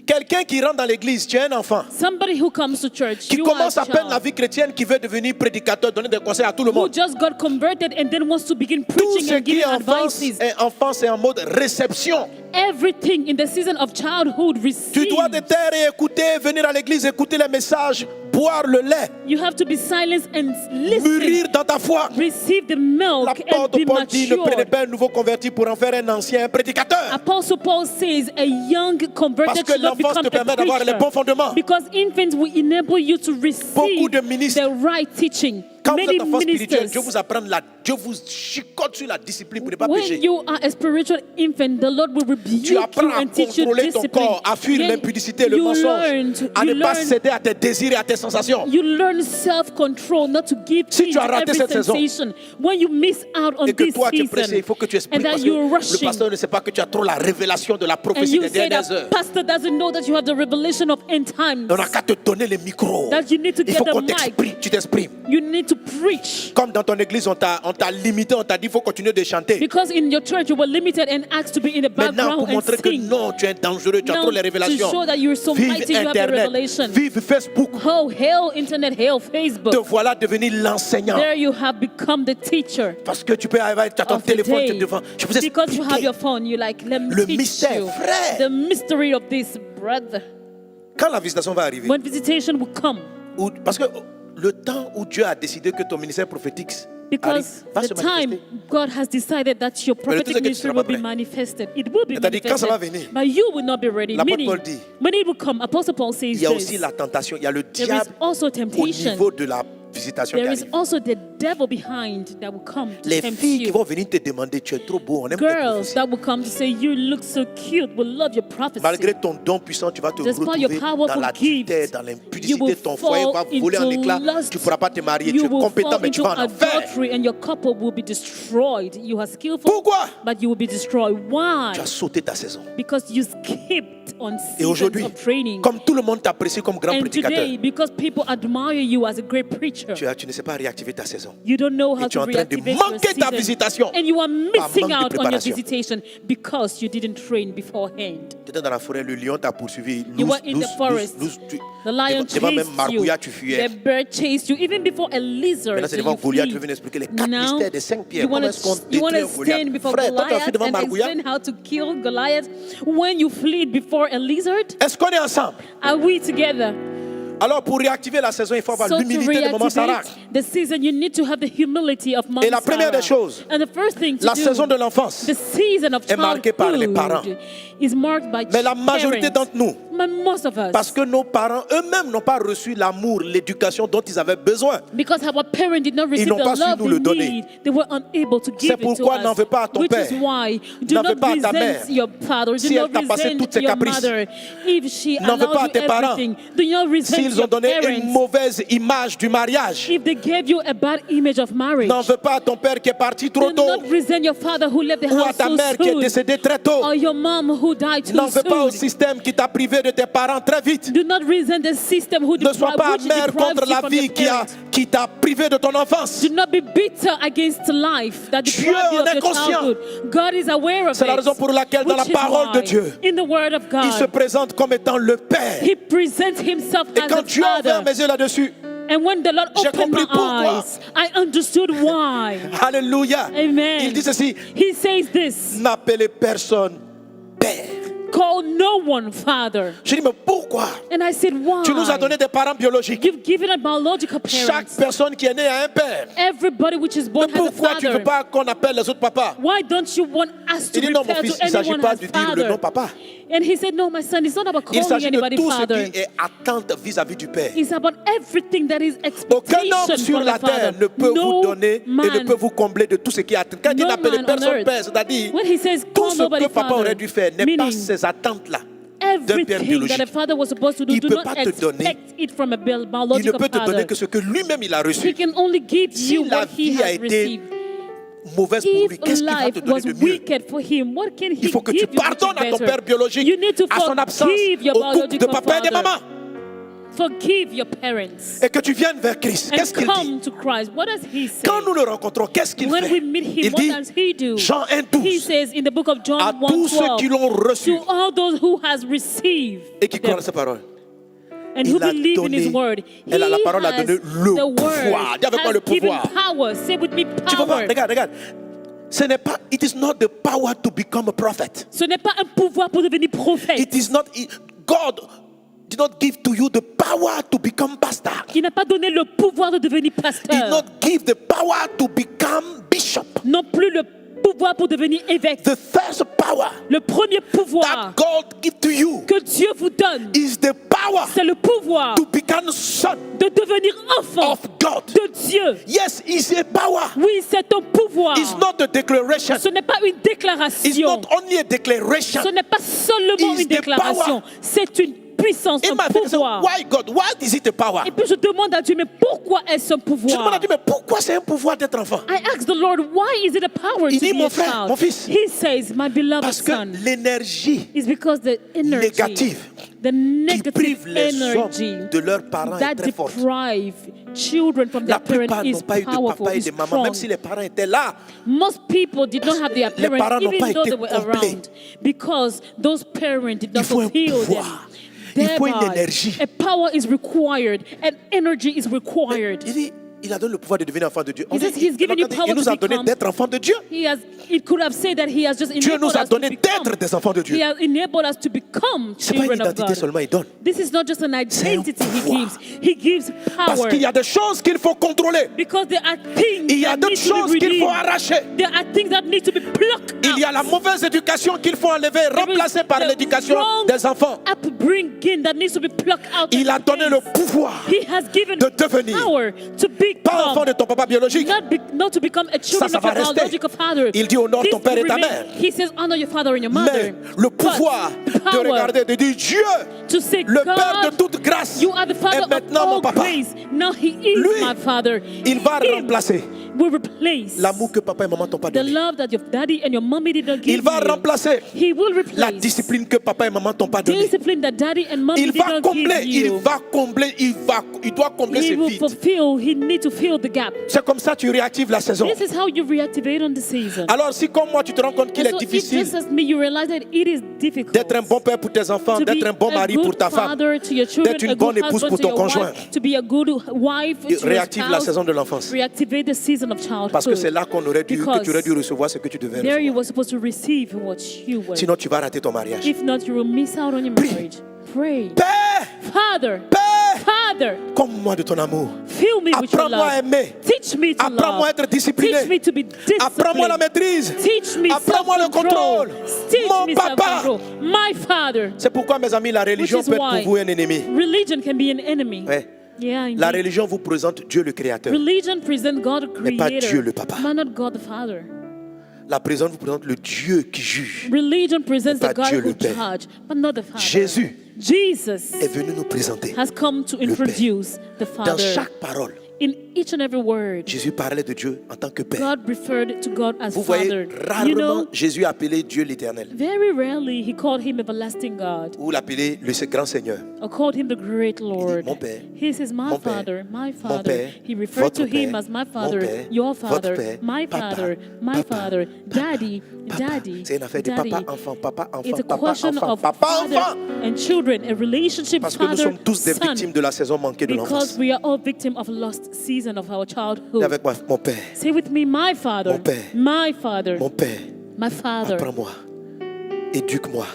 Quelqu'un qui rentre dans l'église, tu es un enfant, Somebody who comes to church, qui you are commence a à peine la child, vie chrétienne, qui veut devenir prédicateur, donner des conseils à tout le who monde. just got converted and then wants to begin Tout preaching ce and qui giving est enfance, advices. c'est en mode réception. Everything in the season of childhood Tu receives. dois te taire et écouter, venir à l'église, écouter les messages, boire le lait, You have to be silent and listen. mûrir dans ta foi. Receive the milk and L'apôtre be Paul dit, ne prenez matured. pas un nouveau converti pour en faire un ancien prédicateur. Apostle Paul says a young Parce converted que should not l'enfance become te permet a d'avoir les bons preacher. fondements. Because infants will enable you to Beaucoup receive de ministres, the right teaching. quand vous Many êtes enfant spirituel, ministers, Dieu vous chicote sur la discipline pour ne pas when pécher. you are a spiritual infant, the Lord will rebuke Tu you apprends à and teach you contrôler ton discipline. corps, à fuir Then l'impudicité, le you mensonge, learned- à you ne pas learn- céder à tes désirs et à tes sensations. You learn self-control, not to give Si in tu as to raté every cette saison, sensation. When you miss out on Et que this toi tu es pressé, season, il faut que tu expliques and that parce que you're le rushing, pasteur ne sait pas que tu as trop la révélation de la and prophétie you des say dernières that heures. pastor doesn't know that you have the revelation of end times, On n'a qu'à te donner les micros. that you need to Il get faut the qu'on mic, tu t'exprimes. you need to preach. Comme dans ton église, on t'a limité, on t'a dit il faut continuer de chanter. Because in your church you were limited and asked to be in the Maintenant, pour background and montrer que sing. non, tu es dangereux, tu as Now, trop les to révélations. show that you're so Vive mighty, you have the Internet, revelation. vive Facebook. Oh, hail internet, hail Facebook. Te voilà devenir l'enseignant. There you have become the teacher Parce que tu peux arriver, tu as ton of the téléphone, tu es day. devant. Je vous Because you have explique. your phone, you like, let me Le teach mystère, you frère. the mystery of this, brother. Quand la visitation va arriver, When visitation will come, parce que le temps où Dieu a décidé que ton ministère prophétique because va the se time manifester. God has decided that your Mais le truc, c'est prophetic que tu ministry seras will pas be prêt. manifested. It will be C'est-à-dire, quand ça va manifested, venir, but you will not be ready. l'apôtre Meaning, Paul dit, when it will come, Apostle Paul says il y a this, aussi la tentation, il y a le there is diable also au temptation. niveau de la visitation qui There is arrive. also the devil behind that will come to Les tempt filles qui you. vont venir te demander, tu es trop beau, on aime tes Girls prophéties. that will come to say, you look so cute, we love your prophecy. Malgré ton don puissant, tu vas te Despite your retrouver powerful dans l'adultère, gift, dans you l'impudicité, will ton foyer va fall voler en into éclats, lust. tu ne pourras pas te marier, tu You es will compétent, fall mais tu into vas en enfer. adultery and your couple will be destroyed. You are skillful, Pourquoi? but you will be destroyed. Why? Tu as sauté ta saison. Because you skipped on Et seasons aujourd'hui, of training. comme tout le monde t'apprécie comme grand And prédicateur, today, because people admire you as a great preacher, tu ne sais pas réactiver ta saison. you don't know how Et tu es to en train de reactivate your manquer ta season. visitation And you are missing manque de out on your préparation. visitation because you didn't train beforehand. Tu étais dans la forêt, le lion t'a poursuivi. You were in the forest. The lion devant même chased you. Margouillat, tu fuyais. The bird chased you. Even before a lizard, Maintenant, c'est so devant you Goliath, tu flee. veux venir expliquer les 4 Now, mystères des 5 pierres. you Comment want est-ce qu'on to détruit un Goliath? stand before Frère, toi, tu as Goliath fui devant and Margouillat. explain how to kill Goliath when you flee before a lizard? Est-ce qu'on est ensemble? Are we together? Alors, pour réactiver la saison, il faut avoir So to l'humilité de Maman Sarah. reactivate the season, you need to have the humility of Mom Et la première Sarah. des choses, And the first thing to la do, saison de l'enfance the season of est marquée par les parents. childhood is marked by Mais la majorité parents. d'entre nous, But most of us, parce que nos parents eux-mêmes n'ont pas reçu l'amour, l'éducation dont ils avaient besoin. because our parents did not receive n'ont the pas su love nous they le donner. need, they were unable to give C'est it to pourquoi us. n'en veux pas à ton Which père. is why do N'en veux not pas à ta mère. resent your father, Si do elle not t'a passé resent toutes ses your caprices. mother. If she N'en veux allows pas à you tes parents. everything, do not resent S'ils ont your donné une parents. mauvaise image du mariage, If they gave you a bad image of marriage, n'en veux pas à ton père qui est parti trop do tôt, not resent your father who left the ou à house ta so mère qui est soon, décédée très tôt. or your mom who died too N'en veux pas au soon. système qui t'a privé de tes parents très vite. Do not resent the system who Ne sois pas which amer deprives contre you la from vie your qui parents. t'a privé de ton enfance. Do not be bitter against life that Dieu deprived you en of est your conscient. childhood. God is aware of C'est la it. raison pour laquelle dans la Which is parole de why, Dieu, in the word of il se God, présente comme étant le Père. He presents Himself Et as quand a Dieu a ouvert father. mes yeux là-dessus, And when the Lord j'ai opened my compris pourquoi. eyes, I understood why. alléluia, Amen. il dit ceci, He says this, n'appelez personne Père. call no one father. Je dis, mais pourquoi? And I said, why? Tu nous as donné des parents biologiques. You've given a biological Chaque parents. personne qui est née a un père. Everybody which is Mais born has a pourquoi tu ne veux father. pas qu'on appelle les autres papas? Why don't you want us to Il dit, non, mon refer fils, to il ne s'agit anyone pas as de dire le nom father? papa. And he said, no, my son, it's not about Il calling s'agit de anybody tout ce father. qui est attente vis-à-vis du Père. It's about everything that is Aucun homme expectation sur from la the father. terre ne peut vous No donner et ne man, peut vous combler de tout ce qui est attend. Quand il no appelle man on personne earth. Père, c'est-à-dire When he says, tout call ce nobody que papa father, aurait dû faire n'est pas meaning ces attentes-là. everything biologique. that a father was supposed to do, Il do peut not pas te donner. expect it from a Il ne biological peut te donner father. que ce que lui-même il a He reçu. can only give Si you la what he vie a has été received. mauvaise pour lui, If qu'est-ce qu'il va life te donner was de mieux? wicked for him, what can he Il faut que tu give you which is pardonnes à ton better? père biologique, You need to à son absence, forgive your au couple de biological papa et de father. maman, Forgive your parents et que tu viennes vers Christ. and Qu'est-ce qu'il dit? come to Christ. What does he say? Quand nous le rencontrons, qu'est-ce qu'il When fait? we meet him, Il what dit, does he do? Jean He 1,12, says in the book of John à tous ceux qui 1:12, l'ont reçu to all those who has received et qui croient them en ses paroles. and who il a believe in his donné- word, he elle a la parole, a has donné le the pouvoir. word, Dis avec moi has le given pouvoir. power. Say with me, Tu vas voir, power. regarde. Ce n'est pas, it is not the power to become a prophet. Ce n'est pas un pouvoir pour devenir prophète. It is not, God did not give to you the power to become pastor. Il n'a pas donné le pouvoir de devenir He did pasteur. not give the power to become bishop. Non plus le pouvoir pour devenir évêque. The first power Le premier pouvoir that God give to you que Dieu vous donne, is the power c'est le pouvoir to become son de devenir enfant of God. de Dieu. Yes, it's a power. Oui, c'est un pouvoir. It's not a declaration. Ce n'est pas une It's déclaration. not only a declaration. Ce n'est pas seulement It's une the déclaration. power. C'est une puissance, Et un ma fille, pouvoir. why God? Why is it a power? Et puis je demande à Dieu, mais pourquoi est-ce un Je demande pouvoir? à Dieu, mais pourquoi c'est un pouvoir d'être enfant? I asked the Lord, why is it a power Il to dit, be mon a frère, child? mon fils. He says, my beloved Parce que son, l'énergie is because the energy, négative the qui negative prive les energy hommes de leurs parents est that très forte. deprive children from La their plupart parents n'ont is pas eu de powerful, papa et is de maman, strong. même si les parents étaient là. Most people did not have their Les parents parents, n'ont pas even though été they were complets. around, because those parents did Il not faut un fulfill them. pouvoir. Il faut une Thereby, énergie. a power is required, and energy is required. Il dit, il a donné le pouvoir de devenir enfant de Dieu. He says he's given you power Il nous to a donné become- d'être enfants de Dieu. It could have said that he has just Dieu enabled nous a us to donné become. d'être des enfants de Dieu. He has enabled us to become C'est pas une children of identité God. seulement, il donne. This is not just an C'est un identity he pouvoir. gives. He gives Parce power. qu'il y a des choses qu'il faut contrôler. Because there are things Il y a that d'autres need to be choses qu'il faut redeemed. arracher. There are things that need to be plucked Il y a out. la mauvaise éducation qu'il faut enlever, remplacer par The l'éducation wrong des enfants. upbringing that needs to be plucked out. Il a donné le pouvoir He has given de devenir power to pas enfant become, de ton papa biologique. not to become a children ça of va your rester. biological father. Il dit honore This ton père et ta remains. mère. He says honor your father and your Mais mother. le But pouvoir de power regarder, de dire Dieu, to say, le Père de God, toute grâce, you are the est father of maintenant mon all papa. grace. Now he is Lui, my father. Il va Him remplacer will replace l'amour que papa et maman t'ont pas the donné. love that your daddy and your mommy did not give Il va you. remplacer He will la replace discipline que papa et maman t'ont pas donnée. discipline that daddy and mommy Il did va not combler, give you. il doit combler He ses will vides. fulfill. He need to fill the gap. C'est comme ça que tu réactives la saison. This is how you reactivate on the season. Alors si comme moi tu te rends compte qu'il And est so if difficile just as me, you realize that it is difficult d'être un bon père pour tes enfants, to be d'être un bon a mari good pour ta femme, father to your children, d'être une a bonne good épouse husband pour to ton your conjoint. wife, to be a good wife to your réactive la spouse. saison de l'enfance. Reactivate the season of childhood. Parce que c'est là que tu aurais dû recevoir ce que tu devais There you recevoir. were supposed to receive what you were. Sinon tu vas rater ton mariage. If not, you will miss out on your marriage. Pray. Père, Father, Père, Father, comme-moi de ton amour. fill me with your Apprends-moi à love. aimer. Teach me to Apprends-moi à love. être discipliné. Teach me to be Apprends-moi la disciplined. maîtrise. Teach me Apprends-moi le self-control. contrôle. Teach Mon me papa. self-control. My Father. C'est pourquoi, mes amis, la religion Which is peut être why pour vous un ennemi. Religion can be an enemy. Ouais. Yeah, La indeed. religion vous présente Dieu le Créateur. Religion presents God the Mais pas Creator, Dieu le Papa. but not God the Father. La religion vous présente le Dieu qui juge. Religion presents pas the God Dieu who le Père. judge, but not the Father. Jésus Jesus est venu nous présenter. has come to introduce the Dans Father. chaque parole, In each and every word, Jésus parlait de Dieu en tant que Père. God referred to God as Vous voyez, Father. You rarement know, Jésus appelait Dieu l'Éternel very rarely he called him everlasting God ou l'appelait le grand Seigneur. or called him the great Lord. Mon Père, He says, my mon Père, Father, my mon Father. Père, He referred votre to him Père, as my mon Father, Père, your votre Father, Père, my papa, Father, my papa, Father, Daddy, Papa. Daddy, C'est une affaire de Daddy. papa-enfant, papa-enfant, It's a question papa-enfant, of papa-enfant. father and children, a relationship Parce que nous father sommes tous des son. victimes de la saison manquée de Because l'enfance. we are all victims of a lost season of our Et childhood. avec moi, mon Père, Say with me, my Father, Mon Père. my Father, mon Père, my Father. apprends-moi, éduque-moi,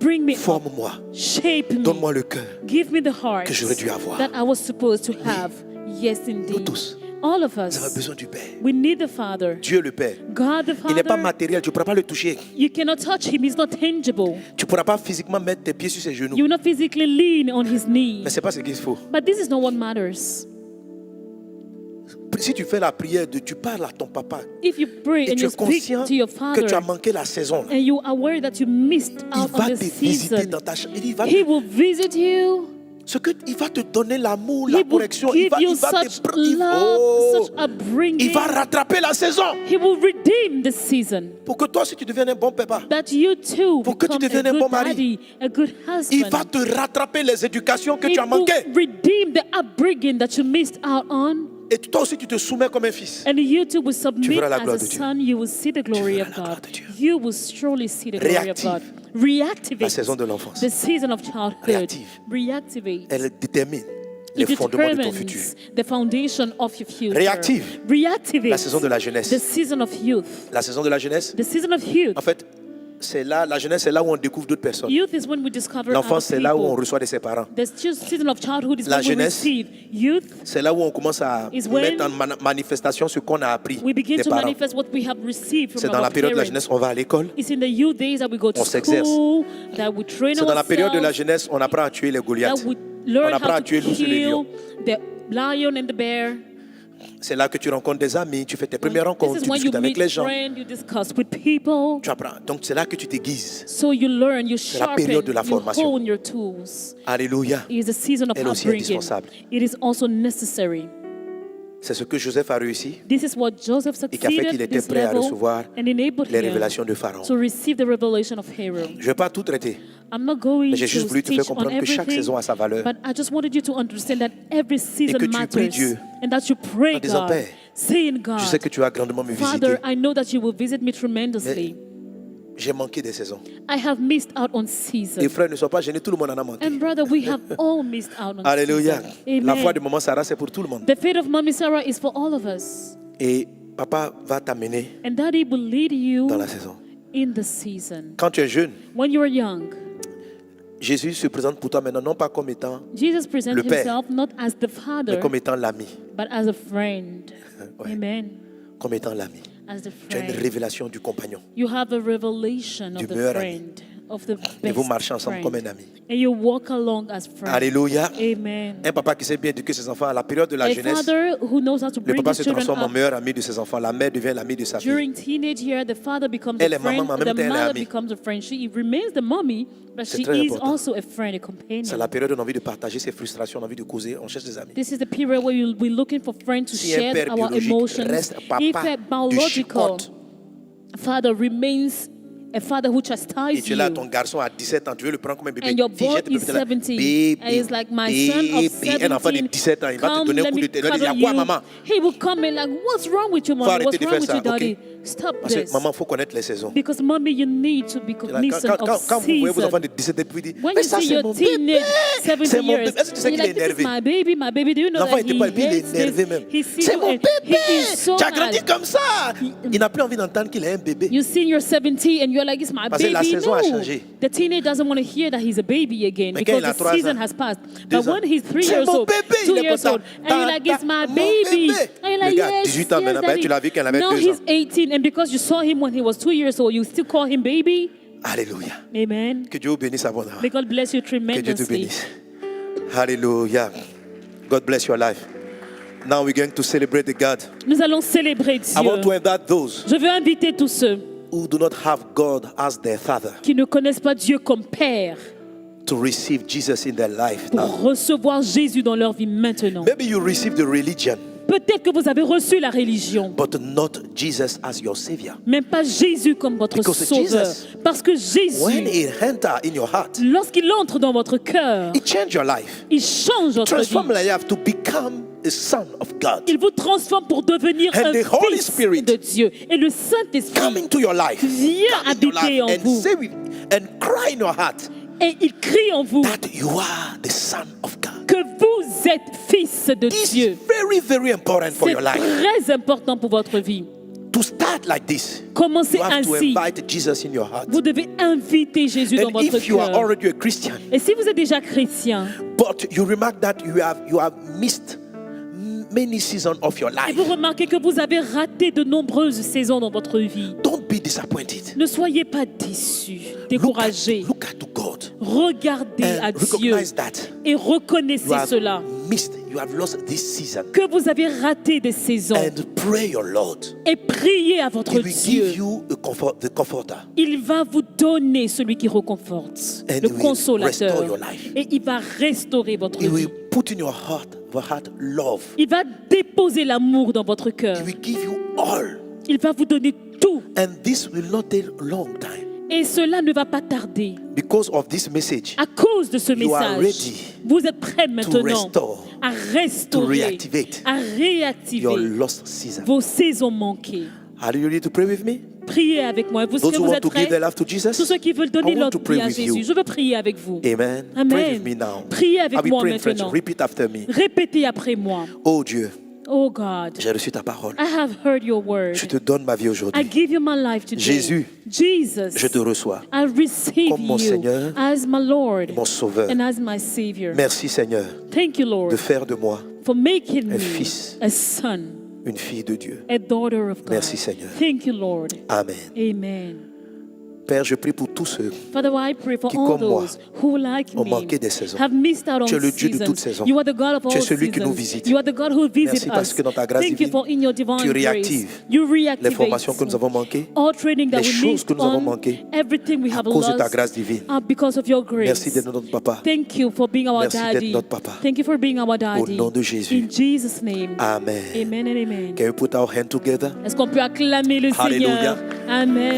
Bring me up, forme-moi, shape me, donne-moi le cœur give me the heart que j'aurais dû avoir. that I was supposed to have. Yes, indeed. tous. All of Nous avons us, besoin du Père. we need the Father. Dieu le Père. God the Il n'est pas Father, matériel, tu ne pourras pas le toucher. you cannot touch him. He's not tangible. Tu ne pourras pas physiquement mettre tes pieds sur ses genoux. You will not physically lean on his knee. Mais ce n'est pas ce qu'il faut. But this is not what matters. Si tu fais la prière, tu parles à ton papa If you pray et and tu you es speak conscient to your que Father tu as manqué la saison, and you are aware that you missed il out va on te the visiter season, dans ta chambre. Il va, he will visit you. il va te donner l'amour, He la will correction. Il give va, you il va such te il- love, oh, such upbringing. il va rattraper la saison He will redeem the season. pour que toi aussi tu deviennes un bon papa. That you too Pour que tu become deviennes a un good bon mari. daddy, a good Il husband. va te rattraper les éducations que He tu as will manquées. redeem the upbringing that you missed out on. Et toi aussi tu te soumets comme un fils. And you too will submit verras la as gloire a de Dieu. son. You will see the glory verras of la gloire God. de Dieu. You will surely see the glory of Réactive. God. Reactivate La saison de l'enfance. the season of childhood. Réactive. Reactivate. Elle détermine les It fondements de ton futur. determines the foundation of your future. Réactive. Reactivate La saison de la jeunesse. the season of youth. La saison de la jeunesse, The season of youth. en fait, c'est là, la jeunesse, c'est là où on découvre d'autres personnes. Youth is when we discover L'enfance, c'est other là où on people. reçoit de ses parents. The season of childhood is La when we jeunesse, receive. Youth, C'est là où on commence à Is when mettre en manifestation ce qu'on a appris we begin des to parents. manifest what we have received C'est from dans la our période de la parents. jeunesse, on va à l'école. It's in the youth days that we go to On s'exerce. school, that we train C'est dans la période de la ourselves, jeunesse, on apprend à tuer les that Goliaths. we On learn apprend how à to tuer l'ours et les kill lions. the lion and the bear. C'est là que tu rencontres des amis, tu fais tes premières rencontres, This is tu when you discutes avec meet les gens. friends, you discuss with people. Tu apprends. Donc c'est là que tu t'aiguises. So you learn, you la sharpen, période de la you formation. hone your tools. Alléluia. It is a season of Elle aussi est upbringing. indispensable. It is also necessary. C'est ce que Joseph a réussi This is what Joseph et qui a fait succeeded qu'il at était this prêt à level recevoir and enabled les him révélations de Pharaon. to receive the revelation of Pharaoh. Je ne vais pas tout traiter, I'm not going mais j'ai to juste voulu te faire teach on comprendre que chaque everything, saison a sa valeur. but I just wanted you to understand that every season que tu pries matters Dieu and that you pray en disant, God, Père, saying God, Je sais que tu vas grandement me Father, visiter. I know that you will visit me tremendously. J'ai manqué des saisons. I have missed out on seasons. Les frères ne soient pas gênés, tout le monde en a manqué. And brother, we have all missed out on Alléluia. seasons. La foi Amen. de maman Sarah, c'est pour tout le monde. The fate of Mommy Sarah is for all of us. Et papa va t'amener And Daddy will lead you dans la saison. in the season. Quand tu es jeune, When you are young, Jésus se présente pour toi maintenant, non pas comme étant, Jesus presents Le Père. himself not as the mais Father, comme étant l'ami. but as a friend. Ouais. Amen. Comme étant l'ami. As the Tu as une friend. révélation du compagnon. You have a revelation Du of the meilleur ami. friend, of the Et vous best marchez ensemble friend. comme un ami. And you walk along as friends. Alléluia. Amen. Un papa qui sait bien éduquer ses enfants à la période de la A jeunesse, father who knows how to le bring papa his se children transforme en up. meilleur ami de ses enfants. La mère devient l'ami de sa fille. During teenage year, the father becomes Elle a est maman, friend, mais en même the temps, elle est mother amie. becomes a friend. She remains the mommy, but C'est she très is important. also a friend, a C'est companion. la période où on a envie de partager ses frustrations, on a envie de causer, on cherche des amis. This is the period where you'll be looking for friends to Si un share père our biologique emotions. reste papa If a du biological chicote, father remains a father who et chastises tu es là, you, ton garçon à 17 ans, tu veux le prendre comme un bébé. and your Si boy jette le is bébé, t'es là, 17, bébé, and it's like my son of bébé. Un enfant de 17, 17 ans, il va te come, donner un let coup me de tête. Il va cuddle dire, il y a quoi, you. maman? He will come and like, what's wrong with you, mommy? arrêter What's de wrong faire with ça, you, daddy? ok? Stop Parce que this. maman, il faut connaître les saisons. Because mommy, you need to be Quand, cognizant of quand vous voyez vos enfants season. de 17 ans, puis vous dites, When mais you ça see c'est your mon teenage bébé. 70 C'est mon years, bébé. Est-ce que tu sais you're qu'il est like, this is énervé? my baby, my baby. Do you know L'enfant that n'était he pas et puis il est hates énervé this? même. He sees C'est you mon and bébé. he is so Tu as grandi mad. comme ça. Il n'a plus envie d'entendre qu'il est un bébé. You see you're 70 and you're like, it's my Parce que la baby. saison a No. changé. The teenage doesn't want to hear that he's a baby again Mais quand because il a the 3 season ans, has passed. 2 But ans, when he's 3 c'est years mon old, bébé, 2 il est years comme ça. old, and you're like, it's my Mon baby. bébé. And you're like, Le gars, yes, 18 ans yes, maintenant, ben, daddy. tu l'as vu quand il avait Now 2 he's ans. 18 and because you saw him when he was 2 years old, you still call him baby. Alléluia. Amen. Que Dieu vous bénisse abondamment. May God bless you Que Dieu te tremendously. bénisse. Alléluia. God bless your life. Now we're going to celebrate the God. Nous allons célébrer I want to Dieu. invite those Je veux inviter tous ceux who do not have God as their father qui ne connaissent pas Dieu comme Père to receive Jesus in their life pour now. recevoir Jésus dans leur vie maintenant. Maybe you receive the religion, Peut-être que vous avez reçu la religion, but not Jesus as your savior. mais pas Jésus comme votre Because sauveur. Jesus, Parce que When Jésus, it enter in your heart, lorsqu'il entre dans votre cœur, it change your life. il change votre Transform vie. your life to become a son of God. Il vous transforme pour devenir And un the Holy fils Spirit de Dieu. Et le Saint-Esprit Come into your life. vient Come in your habiter life en and vous. say with, and cry in your heart Et il crie en vous that you are the son of God. que vous êtes fils de This Dieu. is very, very important for C'est your life. très important pour votre vie. To start like this, Commencez you have to ainsi. invite Jesus in your heart. Vous devez inviter Jésus dans And votre if you are cœur. already a Christian, Et si vous êtes déjà chrétien, but you remark that you have missed many seasons of your Et life. vous remarquez que vous avez raté de nombreuses saisons dans votre vie. Don't be disappointed. Ne soyez pas déçus, découragés. Look at God Regardez à and Dieu recognize that et you reconnaissez have cela, missed, you have lost this season. que vous avez raté des saisons. And pray your Lord. Et priez à votre He will Dieu. give you the comforter. Il va vous donner celui qui réconforte, And le he will consolateur. restore your life. Et il va restaurer votre He vie. will put in your heart love. Il va déposer l'amour dans votre cœur. He will give you all. Il va vous donner tout. And this will not take a long time. Et cela ne va pas tarder. Because of this message, À cause de ce You are message, ready vous êtes prêts maintenant restore, à restaurer, reactivate à réactiver your lost season. vos saisons manquées. Are you ready to pray with me? Priez avec moi. Est-ce Those que who vous want êtes to give their prêts? life to Jesus, Tous ceux qui veulent donner I want leur to pray vie à with Jésus, you. je veux prier avec vous. Amen. Amen. Pray with me now. Priez avec I'll be moi praying French. maintenant. Repeat after me. Répétez après moi. Oh Dieu, Oh God, j'ai reçu ta parole. I have heard your word. Je te donne ma vie I aujourd'hui. give you my life today. Jésus, Jesus, je te reçois I receive comme mon you Seigneur, as my Lord mon sauveur. and as my Savior. Merci Seigneur Thank you, de Lord, faire de moi for making me fils. a son, une fille de Dieu. a daughter of God. Merci, Seigneur. Thank you, Lord. Amen. Amen. Père, je prie pour tous ceux Father, I pray for qui, all comme moi, those who, like ont me, manqué des saisons. have missed out on Tu es le Dieu de seasons. toutes saisons. You are the God of all Tu es celui qui seasons. nous visite. You are the God who visits Merci parce us. que dans ta grâce Thank you divine, for in your divine tu grace. réactives You les reactivate formations que nous avons manquées, all training that les we choses missed que nous avons on, manquées everything we à have cause de ta lost grâce divine. because of your grace. Merci d'être notre papa. Thank you for being our Merci d'être daddy. notre papa. Thank you for being our daddy. nom de Jésus. In Jesus' name. Amen. Amen and amen. Can we put our hands together? Est-ce qu'on peut acclamer le Alléluia. Seigneur? Amen.